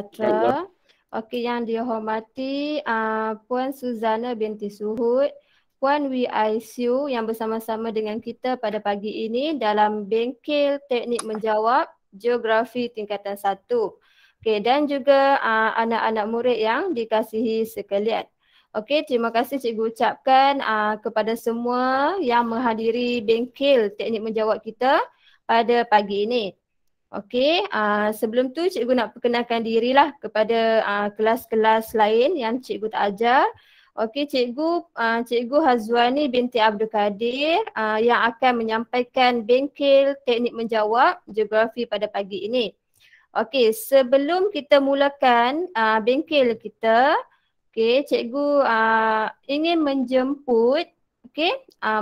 Patra. Okey, yang dihormati Puan Suzana binti Suhud, Puan Wi yang bersama-sama dengan kita pada pagi ini dalam bengkel teknik menjawab geografi tingkatan 1. Okey, dan juga anak-anak murid yang dikasihi sekalian. Okey, terima kasih cikgu ucapkan kepada semua yang menghadiri bengkel teknik menjawab kita pada pagi ini. Okey, sebelum tu cikgu nak perkenalkan dirilah kepada kelas-kelas lain yang cikgu tak ajar. Okey, cikgu Hazwani binti Abdul Kadir yang akan menyampaikan bengkel teknik menjawab geografi pada pagi ini. Okey, sebelum kita mulakan bengkel kita, okey, cikgu ingin menjemput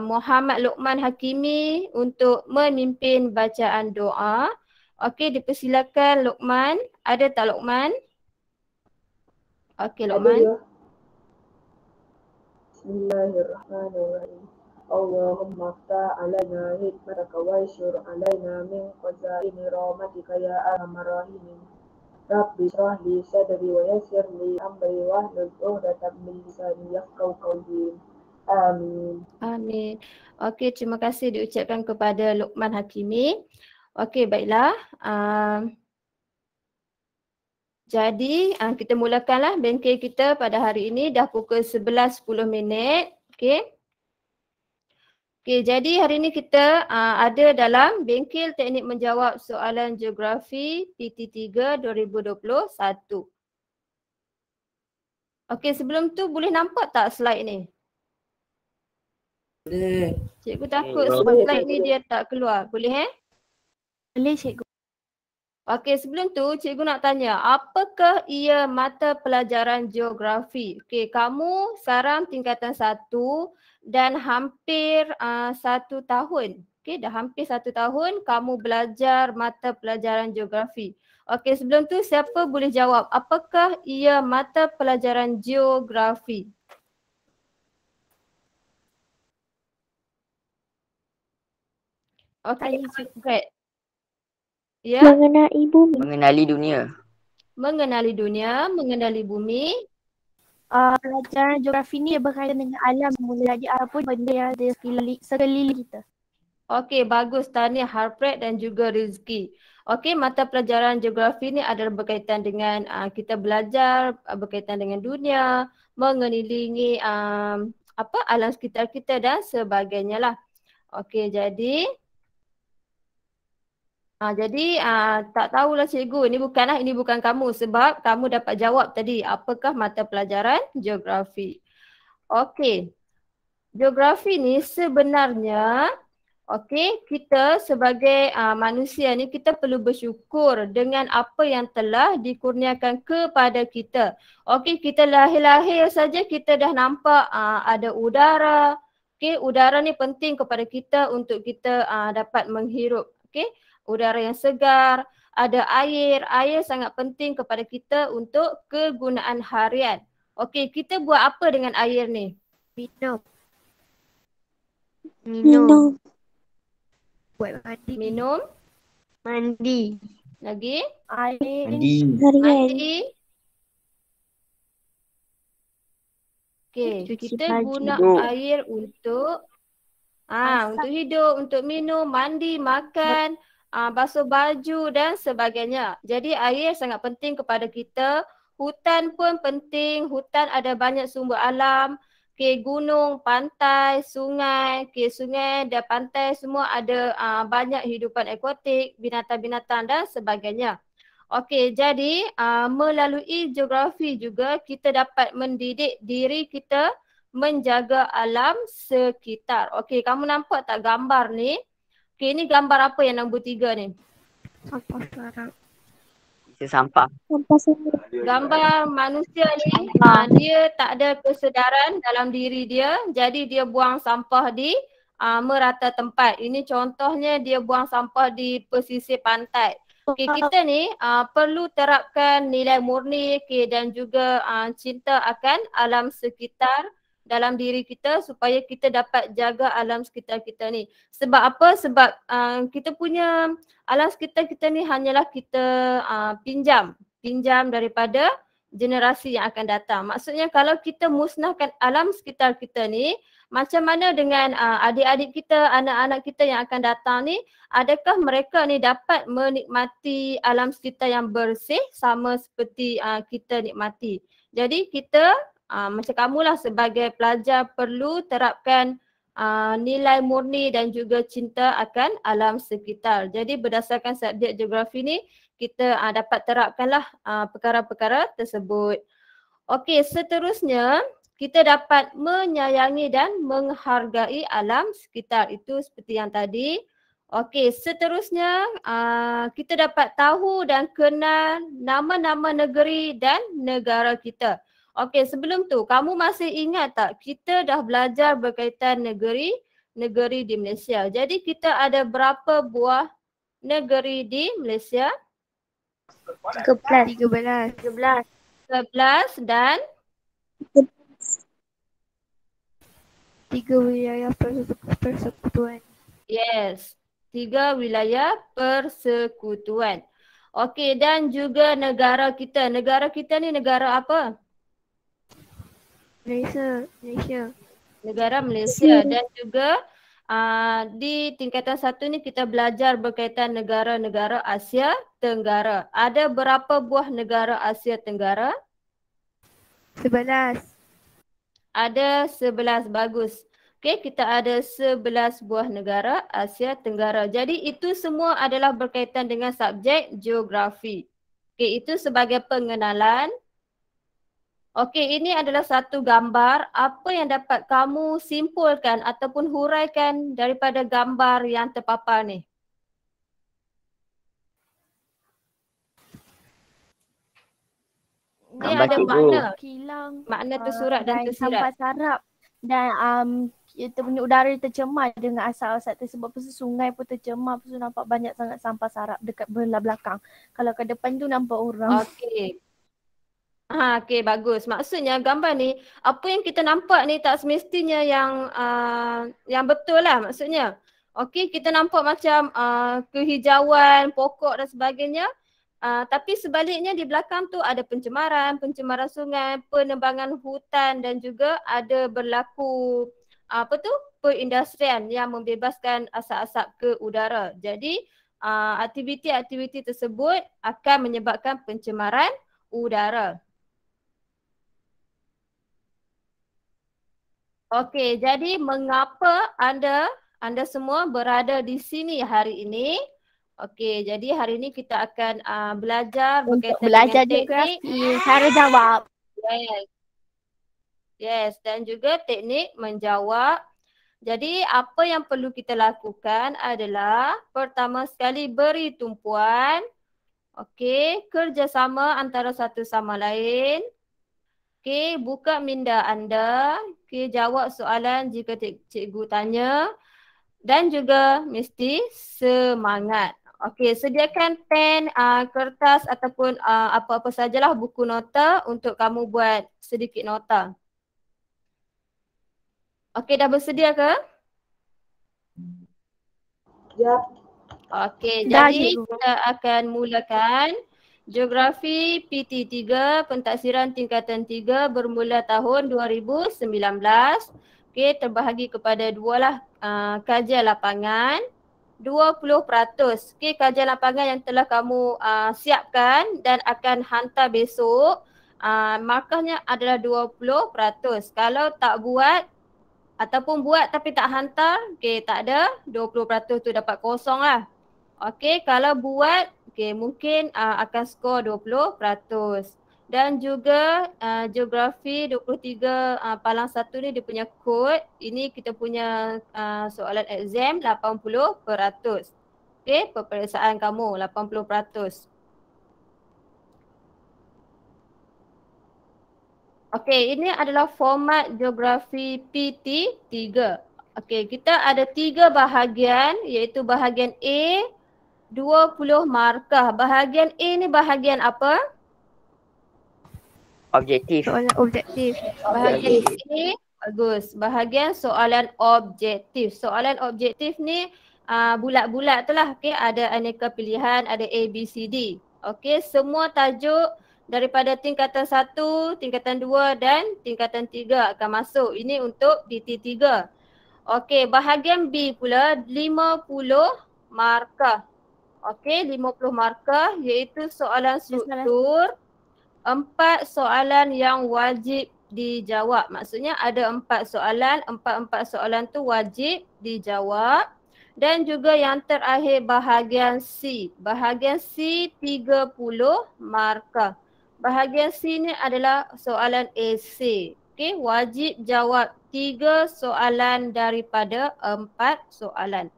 Muhammad Luqman Hakimi untuk memimpin bacaan doa. Okey, dipersilakan Luqman. Ada tak Luqman? Okey Luqman. Ya. Bismillahirrahmanirrahim. Allahumma ftah alaina hikmataka wa yashur alaina min qazaini rahmatika ya arhamar rahimin. Rabbi shrah li sadri wa yassir li amri wahlul 'uqdatam min lisani yafqahu qawli. Amin. Amin. Okey, terima kasih diucapkan kepada Luqman Hakimi. Okey, baiklah. Jadi kita mulakanlah bengkel kita pada hari ini dah pukul 11.10. Okey. Okey, jadi hari ini kita ada dalam bengkel teknik menjawab soalan geografi PT3 2021. Okey, sebelum tu boleh nampak tak slide ni? Boleh. Cikgu takut sebab slide ni dia tak keluar. Boleh Boleh cikgu. Okey, sebelum tu cikgu nak tanya, apakah ia mata pelajaran geografi? Okey, kamu sekarang tingkatan 1 dan hampir 1 tahun. Okey, dah hampir 1 tahun kamu belajar mata pelajaran geografi. Okey, sebelum tu siapa boleh jawab, apakah ia mata pelajaran geografi? Okey, Fred. Ya? Mengenai bumi. Mengenali dunia. Mengenali dunia, mengenali bumi. Pelajaran geografi ni berkaitan dengan alam semula. Jadi apa benda yang ada sekeliling kita. Okey, bagus. Tahniah Harpret dan juga Rizki. Okey, mata pelajaran geografi ni adalah berkaitan dengan kita belajar berkaitan dengan dunia, mengelilingi alam sekitar kita dan sebagainya lah. Okey, jadi tak tahulah cikgu, ini bukan kamu sebab kamu dapat jawab tadi apakah mata pelajaran geografi. Okey. Geografi ni sebenarnya kita sebagai manusia ni kita perlu bersyukur dengan apa yang telah dikurniakan kepada kita. Okey, kita lahir-lahir saja kita dah nampak ada udara. Okey, udara ni penting kepada kita untuk kita dapat menghirup. Okey, udara yang segar, ada air. Air sangat penting kepada kita untuk kegunaan harian. Okey, kita buat apa dengan air ni? Minum. Buat mandi. Minum. Mandi. Lagi? Air. Mandi. Okey, Cuci kita baju. guna Hidup. air untuk untuk hidup, untuk minum, mandi, makan, basuh baju dan sebagainya. Jadi air sangat penting kepada kita. Hutan pun penting. Hutan ada banyak sumber alam. Okey, gunung, pantai, sungai. Okey, sungai dan pantai semua ada banyak hidupan akuatik, binatang-binatang dan sebagainya. Okey, jadi melalui geografi juga kita dapat mendidik diri kita menjaga alam sekitar. Okey, kamu nampak tak gambar ni? Okey, ni gambar apa yang nombor 3 ni? Sampah sekarang. Sisa sampah. Sampah semua. Gambar manusia ni dia tak ada kesedaran dalam diri dia, jadi dia buang sampah di merata tempat. Ini contohnya dia buang sampah di pesisir pantai. Okey, kita ni perlu terapkan nilai murni dan juga cinta akan alam sekitar dalam diri kita supaya kita dapat jaga alam sekitar kita ni. Sebab apa? Sebab kita punya alam sekitar kita ni hanyalah kita pinjam. pinjam daripada generasi yang akan datang. Maksudnya kalau kita musnahkan alam sekitar kita ni, macam mana dengan adik-adik kita, anak-anak kita yang akan datang ni, adakah mereka ni dapat menikmati alam sekitar yang bersih sama seperti kita nikmati. Jadi kita macam kamulah sebagai pelajar perlu terapkan nilai murni dan juga cinta akan alam sekitar. Jadi berdasarkan subjek geografi ni, kita dapat terapkanlah perkara-perkara tersebut. Okey, seterusnya kita dapat menyayangi dan menghargai alam sekitar. Itu seperti yang tadi. Okey, seterusnya kita dapat tahu dan kenal nama-nama negeri dan negara kita. Okey, sebelum tu kamu masih ingat tak kita dah belajar berkaitan negeri di Malaysia. Jadi kita ada berapa buah negeri di Malaysia? 13. 11 dan 3 wilayah persekutuan. yes, 3 wilayah persekutuan. Okey, dan juga negara kita. Negara kita ni negara apa? Malaysia. Negara Malaysia. Dan juga di tingkatan 1 ni kita belajar berkaitan negara-negara Asia Tenggara. Ada berapa buah negara Asia Tenggara? 11. Ada 11, bagus. Okey, kita ada 11 buah negara Asia Tenggara. Jadi itu semua adalah berkaitan dengan subjek geografi. Okey, itu sebagai pengenalan. Okey, ini adalah satu gambar. Apa yang dapat kamu simpulkan ataupun huraikan daripada gambar yang terpapar ni? Dia Gambar ada cikgu. makna. Kilang Makna tersurat dan tersirat. sampah sarap dan kita punya udara tercemar dengan asap-asap tersebut. Lepas tu sungai pun tercemar. Lepas tu nampak banyak sangat sampah sarap dekat belah belakang. Kalau ke depan tu nampak orang. Okey. Okey, bagus. Maksudnya gambar ni, apa yang kita nampak ni tak semestinya yang betul lah maksudnya. Okey, kita nampak macam kehijauan, pokok dan sebagainya. Tapi sebaliknya di belakang tu ada pencemaran sungai, penebangan hutan dan juga ada berlaku perindustrian yang membebaskan asap-asap ke udara. Jadi aktiviti-aktiviti tersebut akan menyebabkan pencemaran udara. Okey, jadi mengapa anda semua berada di sini hari ini? Okey, jadi hari ini kita akan belajar Untuk berkaitan belajar dengan teknik. geografi, cara jawab. Yes, dan juga teknik menjawab. Jadi apa yang perlu kita lakukan adalah pertama sekali beri tumpuan. Okey, kerjasama antara satu sama lain. Okey, buka minda anda. Okey, jawab soalan jika cikgu tanya. Dan juga mesti semangat. Okey, sediakan pen, kertas ataupun apa-apa sajalah buku nota untuk kamu buat sedikit nota. Okey, dah bersedia ke? Ya. Okey, Dah, jadi cikgu. kita akan mulakan Geografi PT3 Pentaksiran Tingkatan 3 bermula tahun 2019. Okey, terbahagi kepada dua lah, kajian lapangan. 20%. Okey, kajian lapangan yang telah kamu siapkan dan akan hantar besok, markahnya adalah 20%. Kalau tak buat ataupun buat tapi tak hantar, okey, tak ada, 20% tu dapat kosong lah. Okey, kalau buat, okey, mungkin akan skor 20%. Dan juga geografi 23 palang 1 ni dia punya kod. Ini kita punya soalan exam 80%. Okey, peperiksaan kamu 80%. Okey, ini adalah format geografi PT3. Okey, kita ada 3 bahagian iaitu bahagian A 20 markah. Bahagian A ni bahagian apa? Objektif. Soalan objektif. Bahagian A, bagus. Bahagian soalan objektif. Soalan objektif ni bulat-bulat tu lah. Okay? Ada aneka pilihan, ada A, B, C, D. Okey, semua tajuk daripada tingkatan 1, tingkatan 2 dan tingkatan 3 akan masuk. Ini untuk PT3. Okey, bahagian B pula 50 markah. Okey, 50 markah iaitu soalan struktur, 4 soalan yang wajib dijawab. Maksudnya ada 4 soalan, 4 soalan tu wajib dijawab. Dan juga yang terakhir bahagian C. Bahagian C 30 markah. Bahagian C ni adalah soalan esei. Okey, wajib jawab 3 soalan daripada 4 soalan.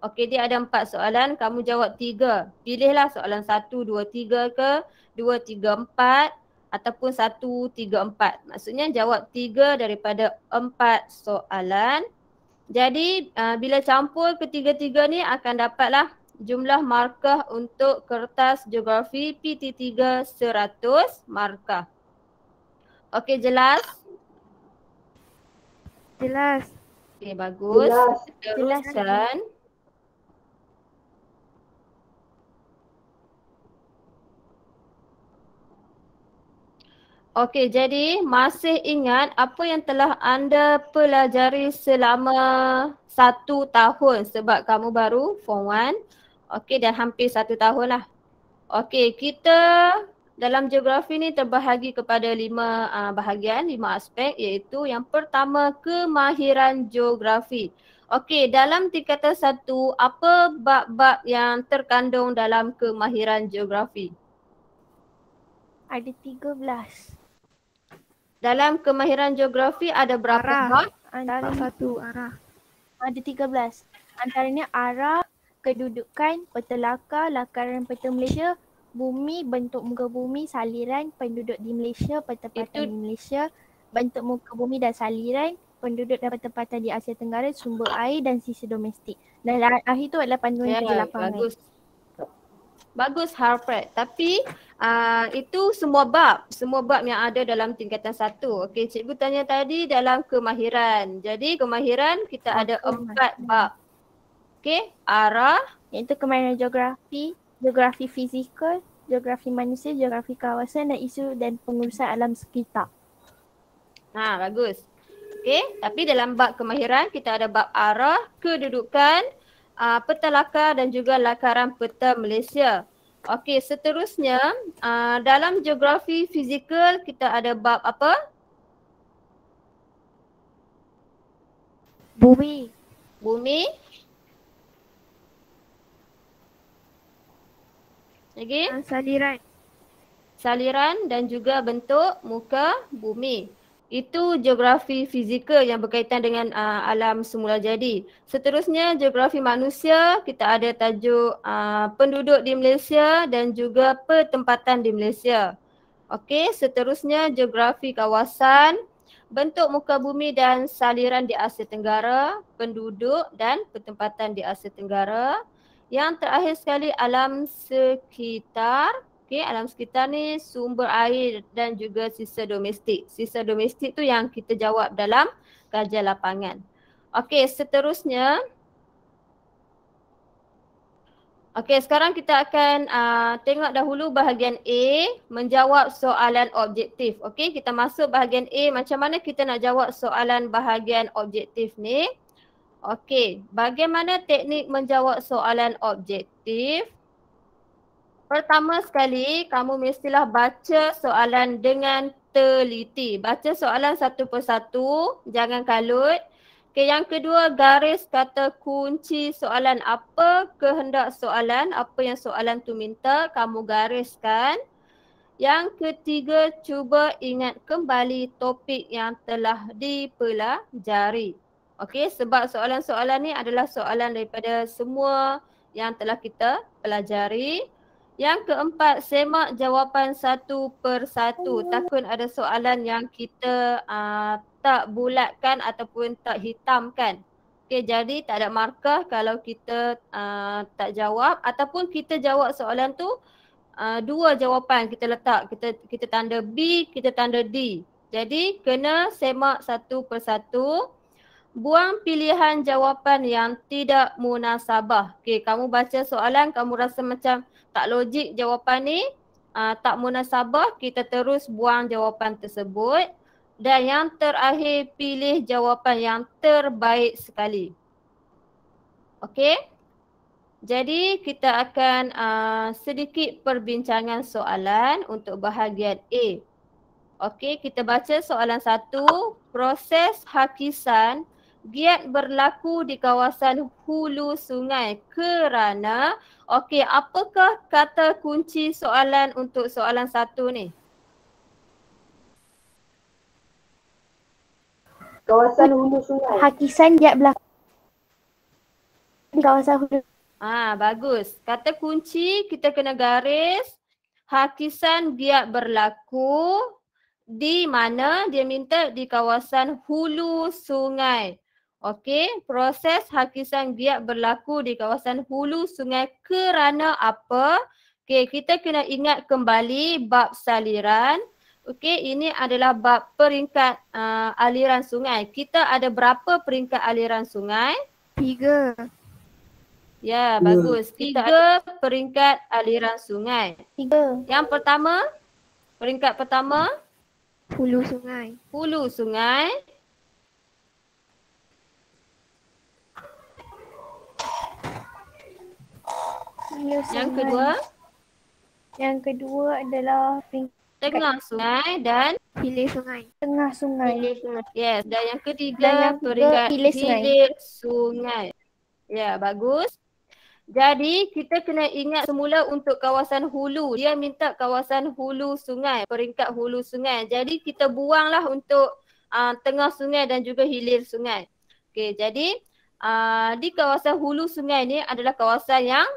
Okey, dia ada 4 soalan, kamu jawab 3. Pilihlah soalan 1, 2, 3 ke 2, 3, 4 ataupun 1, 3, 4. Maksudnya jawab 3 daripada 4 soalan. Jadi bila campur ketiga-tiga ni akan dapatlah jumlah markah untuk kertas geografi PT3 100 markah. Okey, jelas? Jelas. Okey, bagus. Jelas. Teruskan. Okey, jadi masih ingat apa yang telah anda pelajari selama 1 tahun sebab kamu baru form 1. Okey, dan hampir 1 tahun lah. Okey, kita dalam geografi ni terbahagi kepada 5 bahagian, 5 aspek iaitu yang pertama kemahiran geografi. Okey, dalam tingkatan 1, apa bab-bab yang terkandung dalam kemahiran geografi? Ada 13. Dalam kemahiran geografi ada berapa Arah. bab? Bab 1 arah. Ada 13. Antaranya arah, kedudukan, peta lakar, lakaran peta Malaysia, bumi, bentuk muka bumi, saliran, penduduk di Malaysia, petempatan di Malaysia, bentuk muka bumi dan saliran, penduduk dan petempatan di Asia Tenggara, sumber air dan sisa domestik. Dan akhir tu adalah panduan kerja lapangan. Bagus. Bagus Harpreet. Tapi itu semua bab yang ada dalam tingkatan 1. Okey, cikgu tanya tadi dalam kemahiran. Jadi kemahiran kita ada 4 bab. Okey, arah, Iaitu kemahiran geografi, geografi fizikal, geografi manusia, geografi kawasan dan isu dan pengurusan alam sekitar. bagus. Okey, tapi dalam bab kemahiran kita ada bab arah, kedudukan, peta lakar dan juga lakaran peta Malaysia. Okey, seterusnya dalam geografi fizikal kita ada bab apa? Bumi. Bumi. Lagi? Saliran. Saliran dan juga bentuk muka bumi. Itu geografi fizikal yang berkaitan dengan alam semula jadi. Seterusnya geografi manusia, kita ada tajuk penduduk di Malaysia dan juga pertempatan di Malaysia. Okey, seterusnya geografi kawasan, bentuk muka bumi dan saliran di Asia Tenggara, penduduk dan pertempatan di Asia Tenggara. Yang terakhir sekali alam sekitar. Okey, alam sekitar ni sumber air dan juga sisa domestik. Sisa domestik tu yang kita jawab dalam kajian lapangan. Okey, seterusnya. Okey, sekarang kita akan tengok dahulu bahagian A, menjawab soalan objektif. Okey, kita masuk bahagian A, macam mana kita nak jawab soalan bahagian objektif ni. Okey, bagaimana teknik menjawab soalan objektif? Pertama sekali, kamu mestilah baca soalan dengan teliti. Baca soalan satu persatu, jangan kalut. Okay, yang kedua, garis kata kunci soalan. Apa kehendak soalan, apa yang soalan tu minta, kamu gariskan. Yang ketiga, cuba ingat kembali topik yang telah dipelajari. Okey, sebab soalan-soalan ni adalah soalan daripada semua yang telah kita pelajari. Yang keempat, semak jawapan satu persatu. Takut ada soalan yang kita tak bulatkan ataupun tak hitamkan. Okey, jadi tak ada markah kalau kita tak jawab ataupun kita jawab soalan tu dua jawapan kita letak. Kita tanda B, kita tanda D. Jadi kena semak satu persatu. buang pilihan jawapan yang tidak munasabah. Okey, kamu baca soalan, kamu rasa macam tak logik jawapan ni, tak munasabah, kita terus buang jawapan tersebut. Dan yang terakhir, pilih jawapan yang terbaik sekali. Okey? Jadi kita akan sedikit perbincangan soalan untuk bahagian A. Okey, kita baca soalan 1. Proses hakisan giat berlaku di kawasan hulu sungai kerana, okey, apakah kata kunci soalan untuk soalan 1 ni? Kawasan hulu sungai. Hakisan giat berlaku di kawasan hulu. Bagus. Kata kunci kita kena garis. Hakisan giat berlaku di mana? Dia minta di kawasan hulu sungai. Okey, proses hakisan giat berlaku di kawasan hulu sungai kerana apa? Okey, kita kena ingat kembali bab saliran. Okey, ini adalah bab peringkat aliran sungai. Kita ada berapa peringkat aliran sungai? 3. Ya, bagus. 3 peringkat aliran sungai. 3. Yang pertama, peringkat pertama, Hulu sungai. hulu sungai. Hulu Yang sungai. kedua, Yang kedua adalah tengah sungai dan Hilir sungai. tengah sungai. yes, dan yang Dan ketiga yang ketiga, peringkat hilir sungai. hilir sungai. Ya, bagus. Jadi kita kena ingat semula untuk kawasan hulu. Dia minta kawasan hulu sungai, peringkat hulu sungai. Jadi kita buanglah untuk tengah sungai dan juga hilir sungai. Okey, jadi di kawasan hulu sungai ni adalah kawasan yang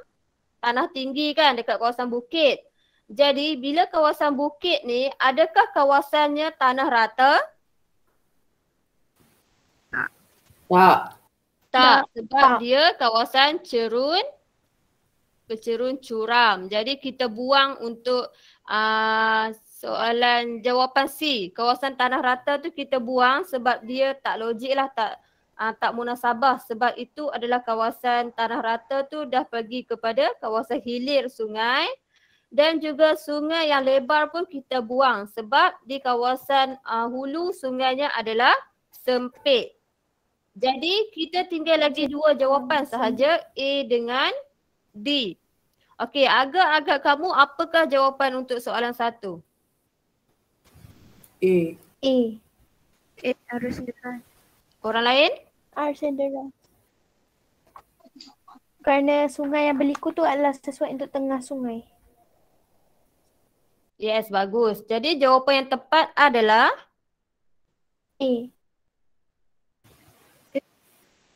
tanah tinggi kan, dekat kawasan bukit. Jadi bila kawasan bukit ni, adakah kawasannya tanah rata? Tak. Tak, sebab dia kawasan bercerun curam. Jadi kita buang untuk soalan jawapan C. Kawasan tanah rata tu kita buang sebab dia tak logik lah, tak munasabah. Sebab itu adalah kawasan tanah rata tu dah pergi kepada kawasan hilir sungai. Dan juga sungai yang lebar pun kita buang sebab di kawasan hulu sungainya adalah sempit. Jadi kita tinggal lagi 2 jawapan sahaja, A dengan D. Okey, agak-agak kamu apakah jawapan untuk soalan 1? A. A. Arus deras. Orang lain? Arus deras. Kerana sungai yang berliku tu adalah sesuai untuk tengah sungai. Yes, bagus. Jadi jawapan yang tepat adalah A.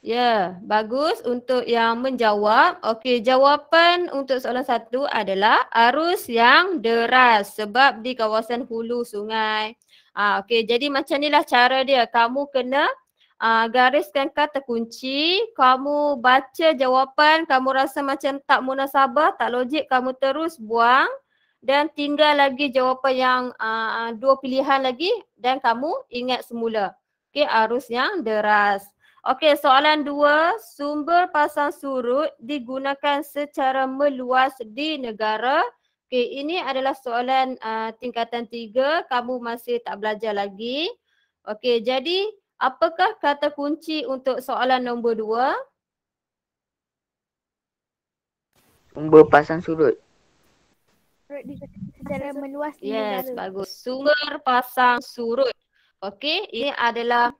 ya, bagus untuk yang menjawab. Okey, jawapan untuk soalan 1 adalah arus yang deras sebab di kawasan hulu sungai. Okey, jadi macam inilah cara dia. Kamu kena gariskan kata kunci, kamu baca jawapan, kamu rasa macam tak munasabah, tak logik, kamu terus buang dan tinggal lagi jawapan yang 2 pilihan lagi dan kamu ingat semula. Okey, arus yang deras. Okey, soalan 2, sumber pasang surut digunakan secara meluas di negara. Okey, ini adalah soalan tingkatan 3, kamu masih tak belajar lagi. Okey, jadi apakah kata kunci untuk soalan nombor 2? Sumber pasang surut. Secara meluas di Yes, negara. bagus. Sumber pasang surut. Okey, ini adalah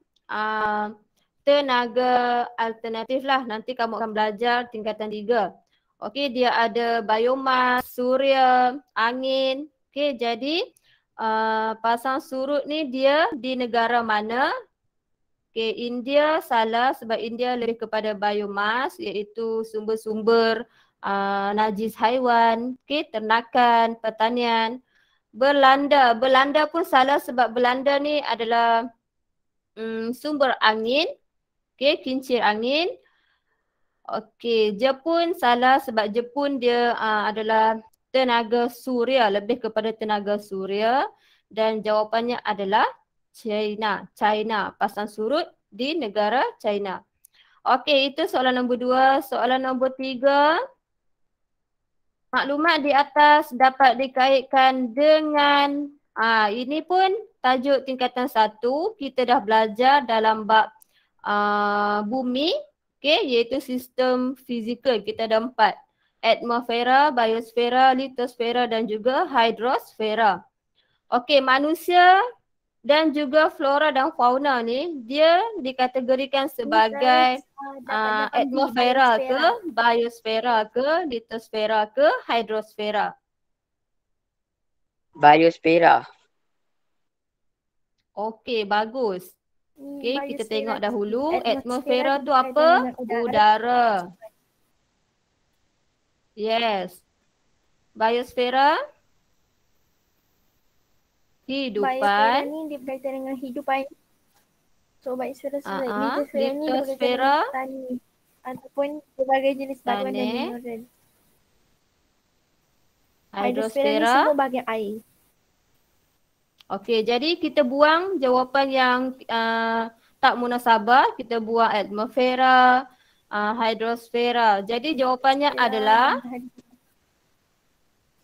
tenaga alternatif lah. Nanti kamu akan belajar tingkatan 3. Okey, dia ada biomas, suria, angin. Okey, jadi pasang surut ni dia di negara mana? Okey, India salah sebab India lebih kepada biomas iaitu sumber-sumber najis haiwan, okey, ternakan, pertanian. Belanda pun salah sebab Belanda ni adalah sumber angin. Okey, kincir angin. Okey, Jepun salah sebab Jepun dia adalah tenaga suria, lebih kepada tenaga suria dan jawapannya adalah China. Pasang surut di negara China. Okey, itu soalan nombor 2. Soalan nombor 3. Maklumat di atas dapat dikaitkan dengan, ini pun tajuk tingkatan 1. Kita dah belajar dalam bab bumi, iaitu sistem fizikal. Kita ada 4. Atmosfera, biosfera, litosfera dan juga hidrosfera. Okey, manusia dan juga flora dan fauna ni dia dikategorikan sebagai atmosfera ke, biosfera ke, litosfera ke, hidrosfera. Biosfera. Okey, bagus. Okey, kita tengok dahulu Atmosfera atmosfera tu apa? Udara. Yes. Biosfera? Biosfera Hidupan. ni dia berkaitan dengan hidupan. So biosfera litosfera ni dia berkaitan Litosfera, dengan tani ataupun berbagai jenis batuan dan tanah. mineral. Hidrosfera ni Hidrosfera. semua bahagian air. Okey, jadi kita buang jawapan yang tak munasabah. Kita buang atmosfera, hidrosfera. Jadi jawapannya adalah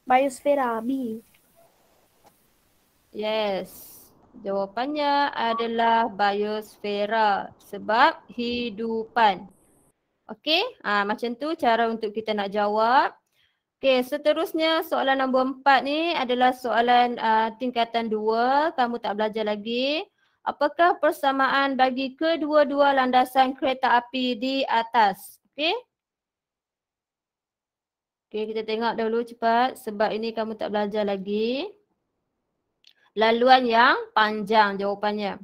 biosfera, B. yes. Jawapannya adalah biosfera sebab hidupan. Okey, macam tu cara untuk kita nak jawab. Okey, seterusnya soalan nombor 4 ni adalah soalan tingkatan 2. Kamu tak belajar lagi. Apakah persamaan bagi kedua-dua landasan kereta api di atas? Okey. Okey, kita tengok dahulu cepat sebab ini kamu tak belajar lagi. Laluan yang panjang jawapannya.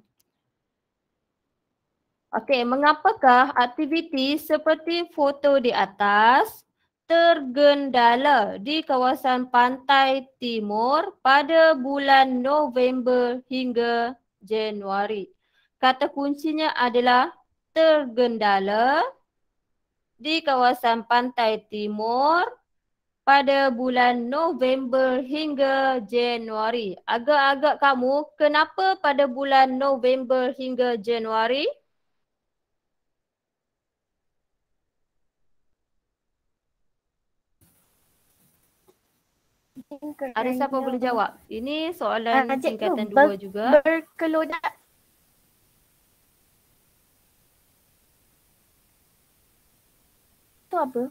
Okey, mengapakah aktiviti seperti foto di atas tergendala di kawasan pantai timur pada bulan November hingga Januari? Kata kuncinya adalah tergendala di kawasan pantai timur pada bulan November hingga Januari. Agak-agak kamu, kenapa pada bulan November hingga Januari? Ada siapa boleh jawab? Ini soalan tingkatan 2 juga. Berkelodak. Tu apa?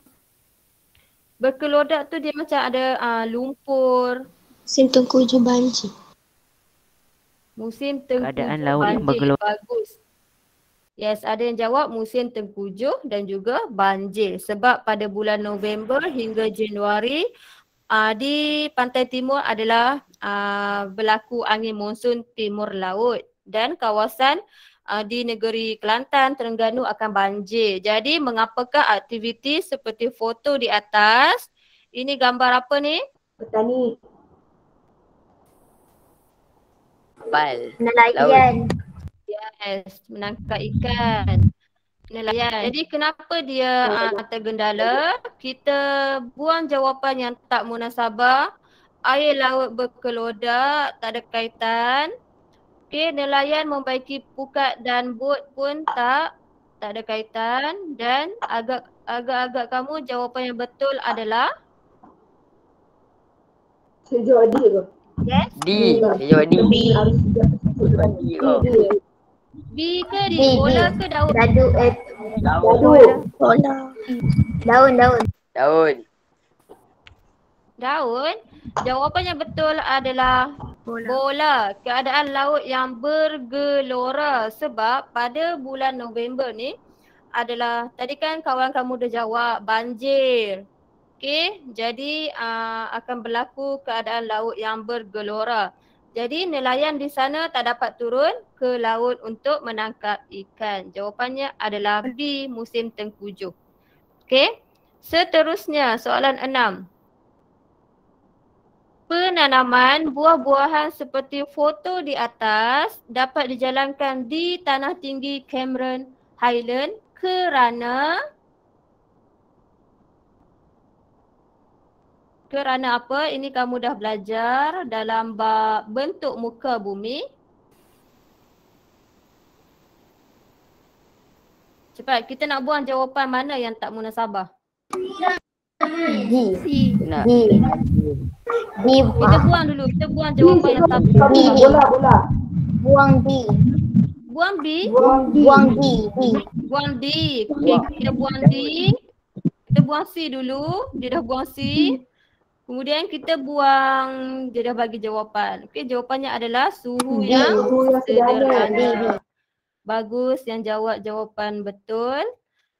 Berkelodak tu dia macam ada lumpur. Musim tengkujuh banjir. Musim tengkujuh Keadaan laut yang banjir. bergelodak. Bagus. Yes, ada yang jawab musim tengkujuh dan juga banjir. Sebab pada bulan November hingga Januari di pantai timur adalah berlaku angin monsun timur laut dan kawasan di negeri Kelantan, Terengganu akan banjir. Jadi mengapakah aktiviti seperti foto di atas? Ini gambar apa ni? Petani. Kapal. Nelayan. Yes, menangkap ikan. Nelayan. Jadi kenapa dia tergendala? Kita buang jawapan yang tak munasabah. Air laut berkelodak, tak ada kaitan. Okey, nelayan membaiki pukat dan bot pun tak ada kaitan. Dan agak-agak kamu jawapan yang betul adalah Saya jawab D ke? yes. D. Saya jawab D. Harus sejak Jawab D kau. B ke D? Bola ke daun? Dadu, Daun. bola. Daun. Daun. Daun. Jawapan yang betul adalah bola. Keadaan laut yang bergelora sebab pada bulan November ni adalah, tadi kan kawan kamu dah jawab, banjir. Okey, jadi akan berlaku keadaan laut yang bergelora. Jadi nelayan di sana tak dapat turun ke laut untuk menangkap ikan. Jawapannya adalah B, musim tengkujuh. Okey, seterusnya soalan 6. Penanaman buah-buahan seperti foto di atas dapat dijalankan di tanah tinggi Cameron Highland kerana apa? Ini kamu dah belajar dalam bab bentuk muka bumi. Cepat, kita nak buang jawapan mana yang tak munasabah? D. Nak. D. D. Kita buang dulu, kita buang jawapan yang tak munasabah. Bola. Buang D. Buang B, Buang D. D. buang D. Okay, kita buang D. Kita buang C dulu, dia dah buang C. Kemudian kita buang, dia dah bagi jawapan. Okey, jawapannya adalah suhu D. yang Suhu yang sederhana. sederhana. Bagus yang jawab jawapan betul.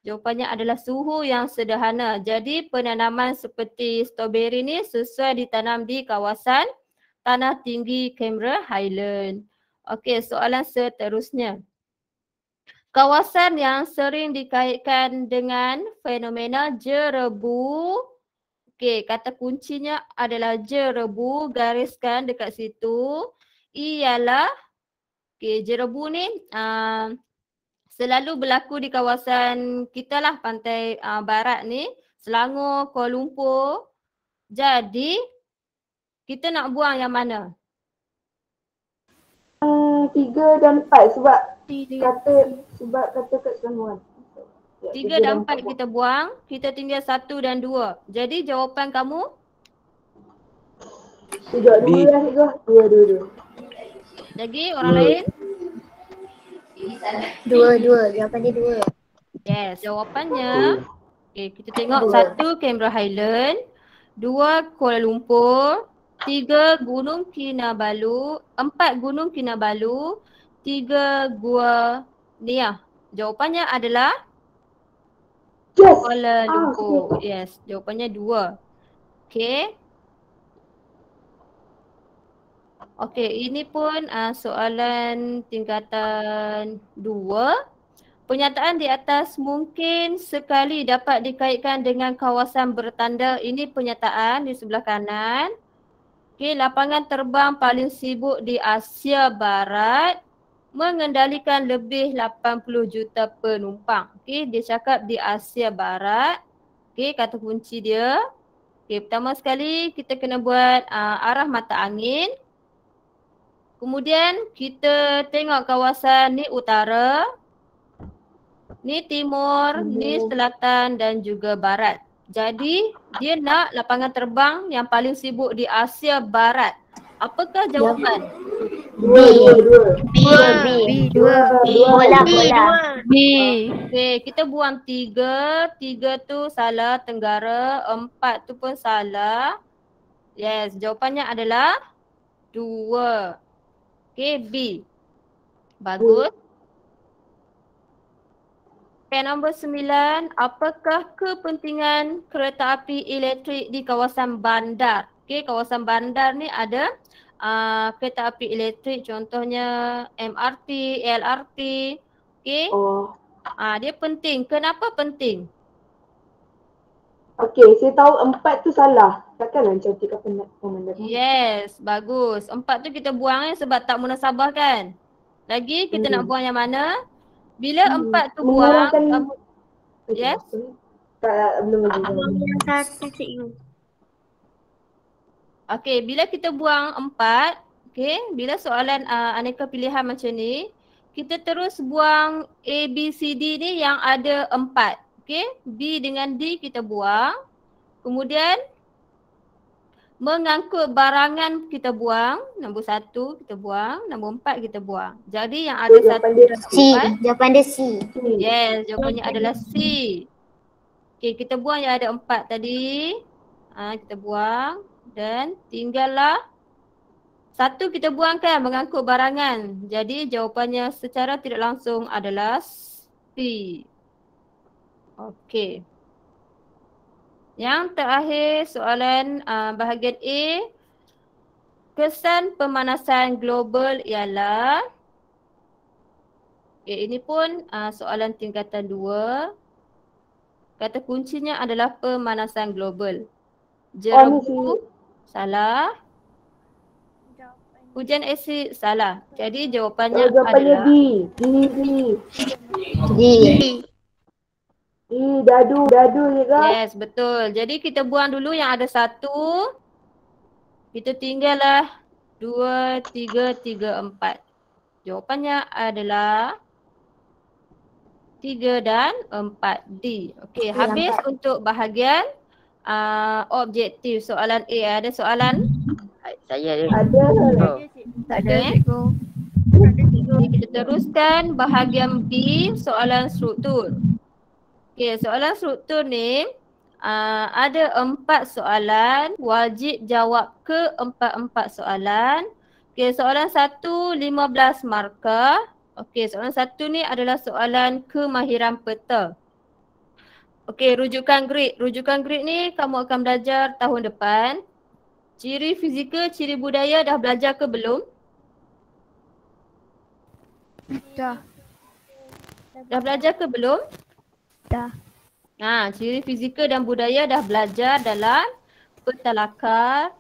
Jawapannya adalah suhu yang sederhana. Jadi penanaman seperti strawberry ni sesuai ditanam di kawasan tanah tinggi Canberra Highland. Okey, soalan seterusnya. Kawasan yang sering dikaitkan dengan fenomena jerebu. Okey, kata kuncinya adalah jerebu, gariskan dekat situ. Ialah, okey, jerebu ni selalu berlaku di kawasan kita lah, pantai barat ni, Selangor, Kuala Lumpur. Jadi, kita nak buang yang mana? 3 dan 4 sebab kata kat Selangor. 3 dan 4 kita buang, kita tinggal 1 dan 2. Jadi jawapan kamu? Sekejap, 2 lah sekejap. 2. Lagi orang lain? 2. Jawapan dia 2. Yes, jawapannya. Okay, kita tengok 1 Canberra Highland, 2 Kuala Lumpur, 3 Gunung Kinabalu, 4 Gunung Kinabalu, 3 Gua Nia. Jawapannya adalah Yes. Kuala Lumpur. Yes, jawapannya 2. Okay. Okay, ini pun soalan tingkatan 2. Pernyataan di atas mungkin sekali dapat dikaitkan dengan kawasan bertanda. Ini pernyataan di sebelah kanan. Okay, lapangan terbang paling sibuk di Asia Barat mengendalikan lebih 80 juta penumpang. Okay, dia cakap di Asia Barat. Okay, kata kunci dia. Okay, pertama sekali kita kena buat arah mata angin. Kemudian kita tengok kawasan ni utara, ni timur, ni selatan dan juga barat. Jadi dia nak lapangan terbang yang paling sibuk di Asia Barat. Apakah jawapan? Dua. Bola. B. Okay, kita buang 3. 3 tu salah Tenggara. 4 tu pun salah. Yes, jawapannya adalah 2. Okay, B. Bagus. Okay, nombor 9. Apakah kepentingan kereta api elektrik di kawasan bandar? Okay, kawasan bandar ni ada kereta api elektrik, contohnya MRT, LRT. Okay. Dia penting. Kenapa penting? Okey, saya tahu 4 tu salah. Takkanlah cantik apa nak pemandangan. Yes, bagus. 4 tu kita buang sebab tak munasabah kan? Lagi kita nak buang yang mana? Bila 4 tu buang, kamu... Yes? Tak, belum lagi. Satu cikgu. Okey, bila kita buang 4, okey, bila soalan aneka pilihan macam ni, kita terus buang A, B, C, D ni yang ada 4. Okey, B dengan D kita buang. Kemudian mengangkut barangan kita buang. Nombor 1 kita buang, nombor 4 kita buang. Jadi yang ada 1 dan 4. C. Jawapan dia C. Yes, jawapannya adalah C. Okey, kita buang yang ada 4 tadi. Kita buang dan tinggallah 1 kita buang kan, mengangkut barangan. Jadi jawapannya secara tidak langsung adalah C. Okey. Yang terakhir soalan bahagian A. Kesan pemanasan global ialah, ini pun soalan tingkatan 2. Kata kuncinya adalah pemanasan global. Jerebu salah. Hujan asid salah. Jadi jawapannya adalah D. Dadu je kak. Yes, betul. Jadi kita buang dulu yang ada 1. Kita tinggallah 2, 3, 4. Jawapannya adalah 3 dan 4D. Okey, habis untuk bahagian objektif soalan A. Ada soalan? Saya ada. Ada. Oh. Tak ada Okey. cikgu. Jadi kita teruskan bahagian B, soalan struktur. Okey, soalan struktur ni ada 4 soalan, wajib jawab ke 4 soalan. Okey, soalan 1 15 markah. Okey, soalan 1 ni adalah soalan kemahiran peta. Okey, rujukan grid. Rujukan grid ni kamu akan belajar tahun depan. Ciri fizikal, ciri budaya dah belajar ke belum? Dah. Dah belajar ke belum? Dah. Ciri fizikal dan budaya dah belajar dalam peta lakar,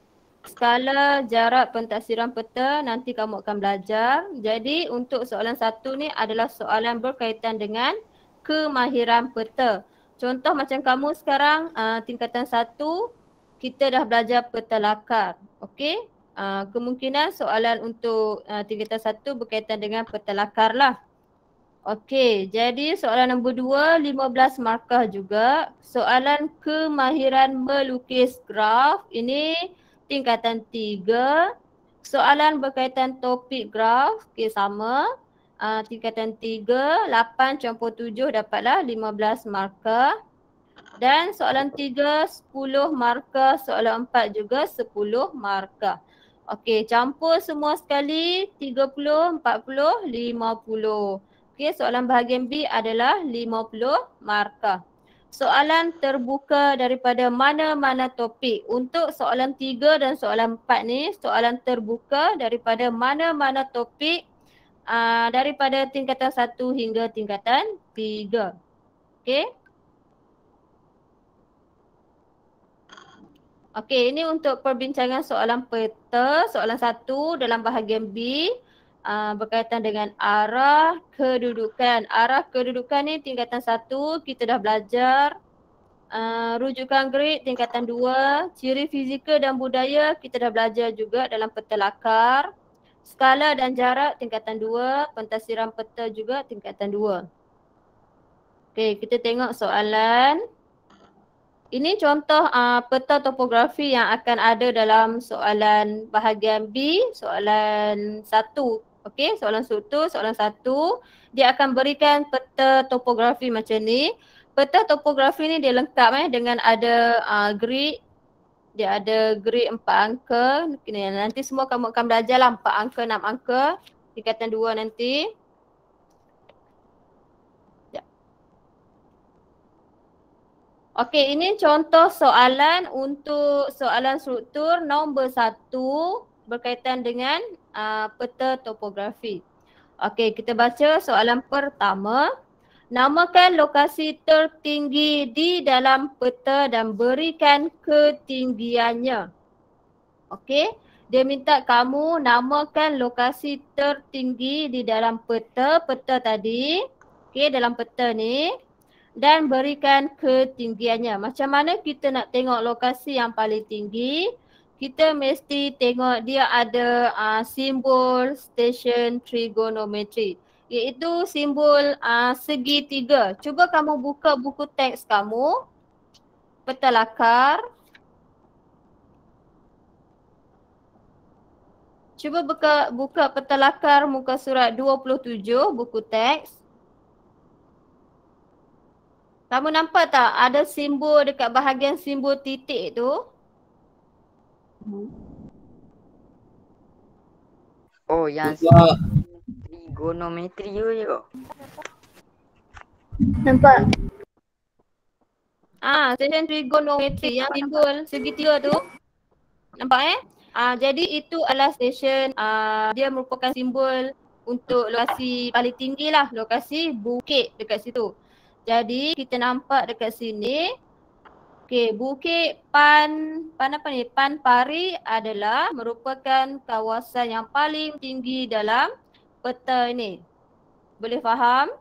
skala, jarak, pentaksiran peta, nanti kamu akan belajar. Jadi untuk soalan 1 ni adalah soalan berkaitan dengan kemahiran peta. Contoh macam kamu sekarang tingkatan 1, kita dah belajar peta lakar. Okey? Kemungkinan soalan untuk tingkatan 1 berkaitan dengan peta lakar lah. Okey, jadi soalan nombor 2, 15 markah juga. Soalan kemahiran melukis graf, ini tingkatan 3. Soalan berkaitan topik graf, okey sama. Tingkatan 3, 8 campur 7 dapatlah 15 markah. Dan soalan 3, 10 markah. Soalan 4 juga 10 markah. Okey, campur semua sekali 30, 40, 50. Okey, soalan bahagian B adalah 50 markah. Soalan terbuka daripada mana-mana topik. Untuk soalan 3 dan soalan 4 ni, soalan terbuka daripada mana-mana topik daripada tingkatan 1 hingga tingkatan 3. Okey. Okey, ini untuk perbincangan soalan peta. Soalan 1 dalam bahagian B. Berkaitan dengan arah kedudukan. Arah kedudukan ni tingkatan 1 kita dah belajar. Rujukan grid tingkatan 2. Ciri fizikal dan budaya kita dah belajar juga dalam peta lakar. Skala dan jarak tingkatan 2. Pentaksiran peta juga tingkatan 2. Okey, kita tengok soalan. Ini contoh peta topografi yang akan ada dalam soalan bahagian B, soalan 1. Okey, soalan struktur, soalan 1. Dia akan berikan peta topografi macam ni. Peta topografi ni dia lengkap dengan ada grid. Dia ada grid 4 angka. Nanti semua kamu akan belajar lah 4 angka, 6 angka. Tingkatan 2 nanti. Okey, ini contoh soalan untuk soalan struktur nombor 1 berkaitan dengan peta topografi. Okey, kita baca soalan pertama. Namakan lokasi tertinggi di dalam peta dan berikan ketinggiannya. Okey, dia minta kamu namakan lokasi tertinggi di dalam peta tadi. Okey, dalam peta ni. Dan berikan ketinggiannya. Macam mana kita nak tengok lokasi yang paling tinggi? Kita mesti tengok dia ada simbol stesen trigonometri, iaitu simbol segitiga. Cuba kamu buka buku teks kamu, peta lakar. Cuba buka peta lakar muka surat 27, buku teks. Kamu nampak tak ada simbol dekat bahagian simbol titik tu? Oh, yang trigonometri je kok. Nampak? Stesen trigonometri yang simbol segitiga tu. Nampak jadi itu adalah stesen, dia merupakan simbol untuk lokasi paling tinggi lah, lokasi bukit dekat situ. Jadi kita nampak dekat sini, okey, Bukit Panpari adalah merupakan kawasan yang paling tinggi dalam peta ini. Boleh faham?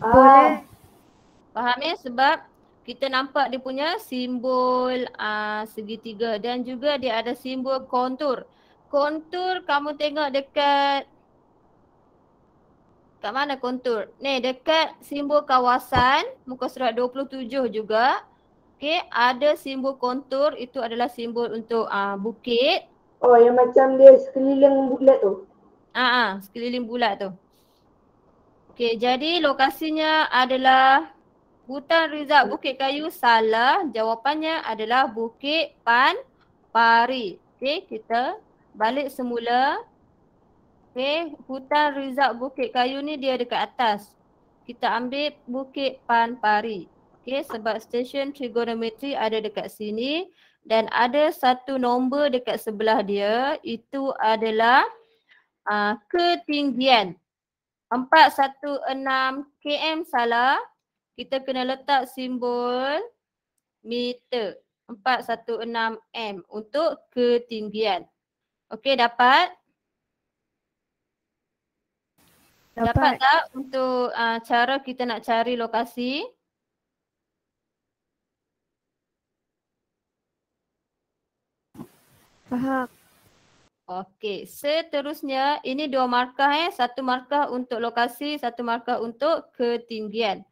Boleh. Faham sebab kita nampak dia punya simbol segitiga dan juga dia ada simbol kontur. Kontur kamu tengok dekat Kat mana kontur? Ni dekat simbol kawasan muka surat 27 juga. Okey, ada simbol kontur, itu adalah simbol untuk bukit. Oh, yang macam dia sekeliling bulat tu. Sekeliling bulat tu. Okey, jadi lokasinya adalah Hutan Rizal Bukit Kayu. Salah. Jawapannya adalah Bukit Pari. Okey, kita balik semula. Okey, Hutan Rizal Bukit Kayu ni dia dekat atas. Kita ambil Bukit Pari. Okey, sebab stesen trigonometri ada dekat sini dan ada satu nombor dekat sebelah dia, itu adalah ketinggian 416 km. Salah. Kita kena letak simbol meter 416 m untuk ketinggian. Okey, dapat? Dapat tak untuk cara kita nak cari lokasi? Faham. Okey, seterusnya ini dua markah satu markah untuk lokasi, satu markah untuk ketinggian.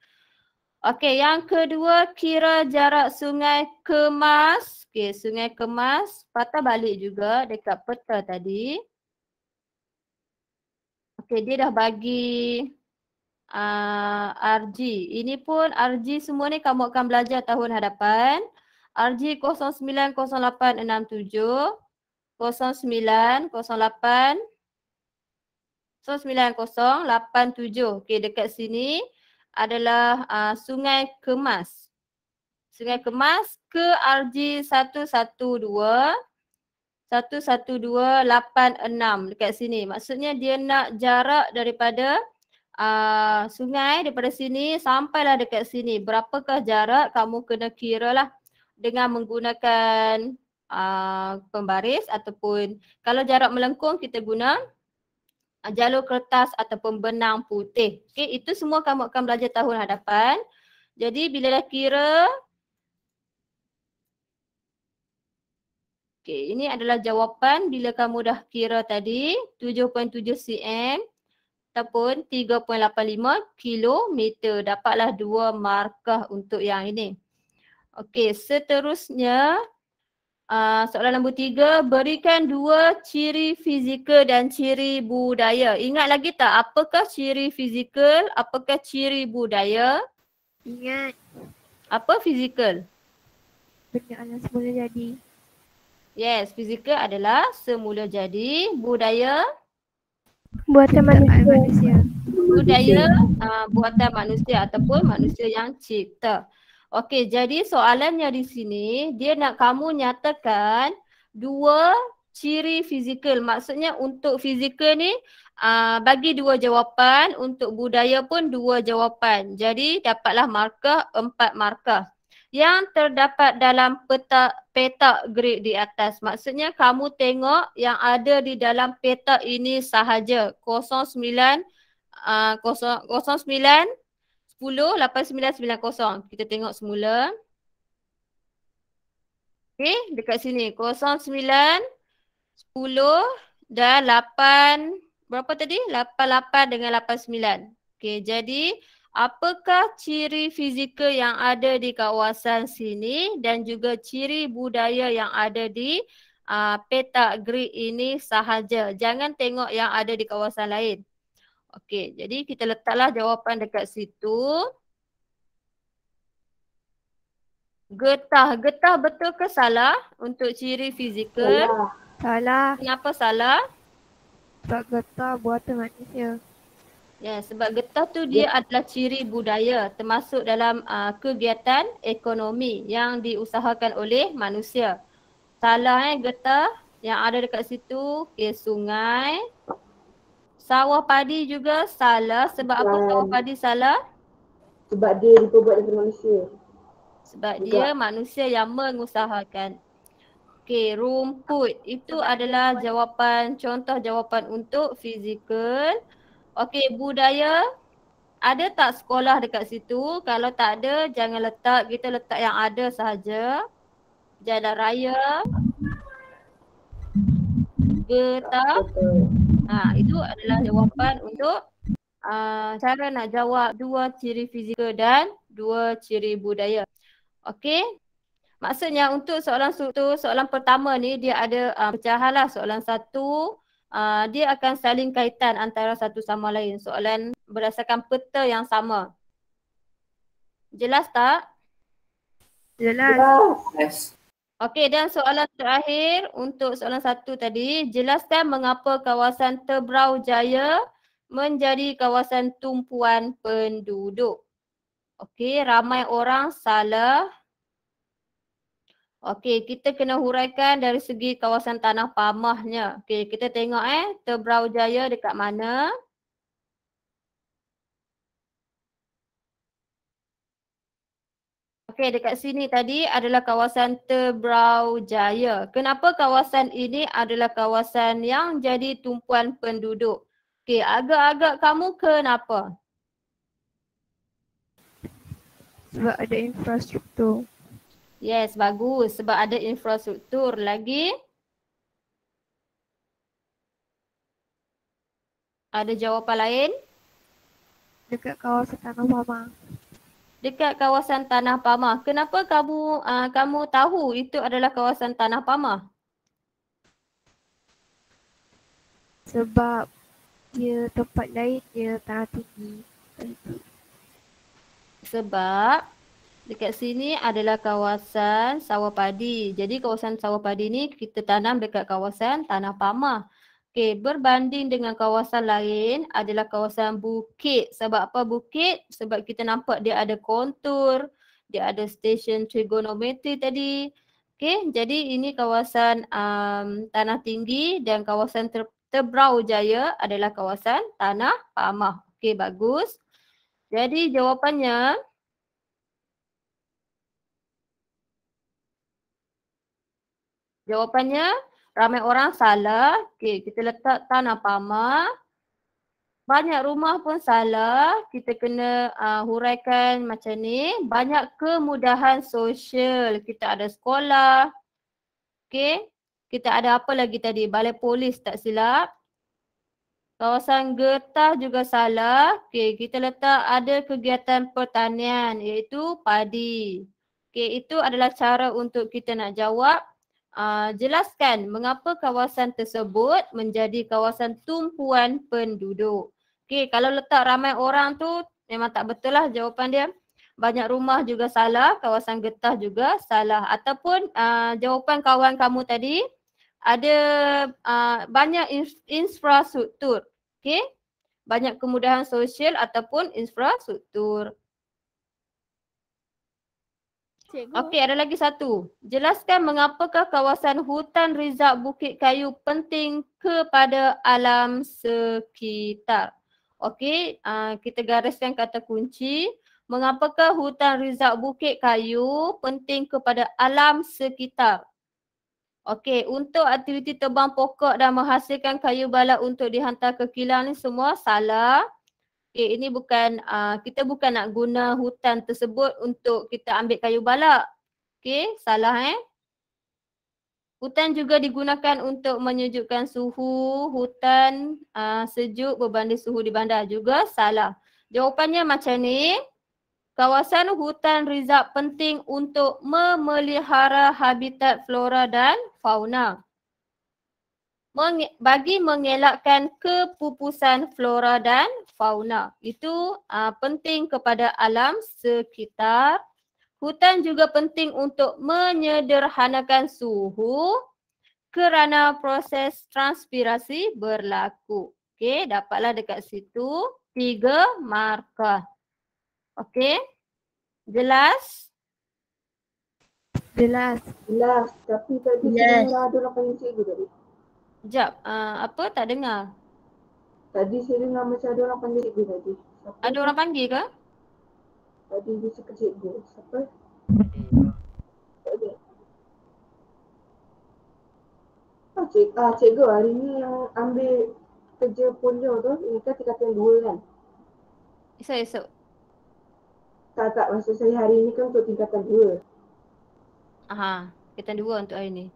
Okey, yang kedua, kira jarak Sungai Kemas. Okey, Sungai Kemas patah balik juga dekat peta tadi. Okey, dia dah bagi RG. Ini pun RG semua ni kamu akan belajar tahun hadapan. RG 090867 0908 9087. Okey, dekat sini adalah Sungai Kemas. Sungai Kemas ke RG 11286 dekat sini. Maksudnya dia nak jarak daripada sungai daripada sini sampailah dekat sini. Berapakah jarak kamu kena kira lah dengan menggunakan pembaris ataupun kalau jarak melengkung kita guna jalur kertas ataupun benang putih. Okey, itu semua kamu akan belajar tahun hadapan. Jadi bila dah kira, okey, ini adalah jawapan bila kamu dah kira tadi 7.7 cm ataupun 3.85 kilometer. Dapatlah 2 markah untuk yang ini. Okey, seterusnya soalan nombor 3, berikan 2 ciri fizikal dan ciri budaya. Ingat lagi tak apakah ciri fizikal, apakah ciri budaya? Ingat. Apa fizikal? Benda alam semula jadi. Yes, fizikal adalah semula jadi. Budaya? Buatan manusia. Budaya buatan manusia ataupun manusia yang cipta. Okey, jadi soalannya di sini dia nak kamu nyatakan 2 ciri fizikal. Maksudnya untuk fizikal ni bagi 2 jawapan, untuk budaya pun 2 jawapan. Jadi dapatlah markah 4 markah. Yang terdapat dalam petak grid di atas. Maksudnya kamu tengok yang ada di dalam petak ini sahaja. 09 10 8990. Kita tengok semula. Okey, dekat sini 09 10 dan 8 berapa tadi? 88 dengan 89. Okey, jadi apakah ciri fizikal yang ada di kawasan sini dan juga ciri budaya yang ada di petak grid ini sahaja. Jangan tengok yang ada di kawasan lain. Okey, jadi kita letaklah jawapan dekat situ. Getah. Getah betul ke salah untuk ciri fizikal? Salah. Kenapa salah? Sebab getah buatan manusia. Ya, sebab getah tu dia adalah ciri budaya termasuk dalam kegiatan ekonomi yang diusahakan oleh manusia. Salah getah yang ada dekat situ, sungai. Sawah padi juga salah. Sebab apa sawah padi salah? Sebab dia diperbuat daripada manusia. Sebab dia manusia yang mengusahakan. Okey, rumput. Itu adalah jawapan, contoh jawapan untuk fizikal. Okey, budaya. Ada tak sekolah dekat situ? Kalau tak ada, jangan letak. Kita letak yang ada sahaja. Jalan raya. Getah. Itu adalah jawapan untuk cara nak jawab 2 ciri fizikal dan 2 ciri budaya. Okey. Maksudnya untuk soalan struktur, soalan pertama ni dia ada pecahan lah. Soalan satu, dia akan saling kaitan antara satu sama lain. Soalan berdasarkan peta yang sama. Jelas tak? Jelas. Okey, dan soalan terakhir untuk soalan satu tadi, jelaskan mengapa kawasan Tebrau Jaya menjadi kawasan tumpuan penduduk. Okey, ramai orang salah. Okey, kita kena huraikan dari segi kawasan tanah pamahnya. Okey, kita tengok Tebrau Jaya dekat mana. Okey, dekat sini tadi adalah kawasan Tebrau Jaya. Kenapa kawasan ini adalah kawasan yang jadi tumpuan penduduk? Okey, agak-agak kamu kenapa? Sebab ada infrastruktur. Yes, bagus. Sebab ada infrastruktur. Lagi? Ada jawapan lain? Dekat kawasan Tanah Pamah. Dekat kawasan Tanah Pamah. Kenapa kamu tahu itu adalah kawasan Tanah Pamah? Sebab dia tempat lain dia tanah tinggi. Sebab dekat sini adalah kawasan sawah padi. Jadi kawasan sawah padi ni kita tanam dekat kawasan Tanah Pamah. Okey, berbanding dengan kawasan lain adalah kawasan bukit. Sebab apa bukit? Sebab kita nampak dia ada kontur, dia ada stesen trigonometri tadi. Okey, jadi ini kawasan tanah tinggi dan kawasan Tebrau Jaya adalah kawasan Tanah Pamah. Okey, bagus. Jadi jawapannya ramai orang salah. Okey, kita letak Tanah Pamah. Banyak rumah pun salah. Kita kena huraikan macam ni. Banyak kemudahan sosial. Kita ada sekolah. Okey. Kita ada apa lagi tadi? Balai polis tak silap. Kawasan getah juga salah. Okey, kita letak ada kegiatan pertanian iaitu padi. Okey, itu adalah cara untuk kita nak jawab. Jelaskan mengapa kawasan tersebut menjadi kawasan tumpuan penduduk. Okey, kalau letak ramai orang tu memang tak betul lah jawapan dia. Banyak rumah juga salah, kawasan getah juga salah. Ataupun jawapan kawan kamu tadi ada banyak infrastruktur. Okey, banyak kemudahan sosial ataupun infrastruktur. Okey, ada lagi satu. Jelaskan mengapakah kawasan hutan Rizak Bukit Kayu penting kepada alam sekitar. Okey, kita gariskan kata kunci. Mengapakah hutan Rizak Bukit Kayu penting kepada alam sekitar? Okey, untuk aktiviti tebang pokok dan menghasilkan kayu balak untuk dihantar ke kilang ni semua salah. Okay, ini bukan, kita bukan nak guna hutan tersebut untuk kita ambil kayu balak. Okay, salah Hutan juga digunakan untuk menyejukkan suhu, hutan sejuk berbanding suhu di bandar juga salah. Jawapannya macam ni, kawasan hutan Rizak penting untuk memelihara habitat flora dan fauna. Bagi mengelakkan kepupusan flora dan fauna. Itu penting kepada alam sekitar. Hutan juga penting untuk menyederhanakan suhu kerana proses transpirasi berlaku. Okey, dapatlah dekat situ 3 markah. Okey, jelas? Jelas. Tapi tadi saya dengar ada orang panggil cikgu tadi. Sekejap, apa tak dengar? Tadi saya dengar macam ada orang panggil cikgu tadi. Siapa Ada orang panggil ke? tadi dia cakap cikgu? Siapa? Tak ada. Cikgu hari ni yang ambil kerja polio tu, ini kan tingkatan 2 kan? Esok. Tak, maksud saya hari ni kan untuk tingkatan 2. Aha, tingkatan 2 untuk hari ni.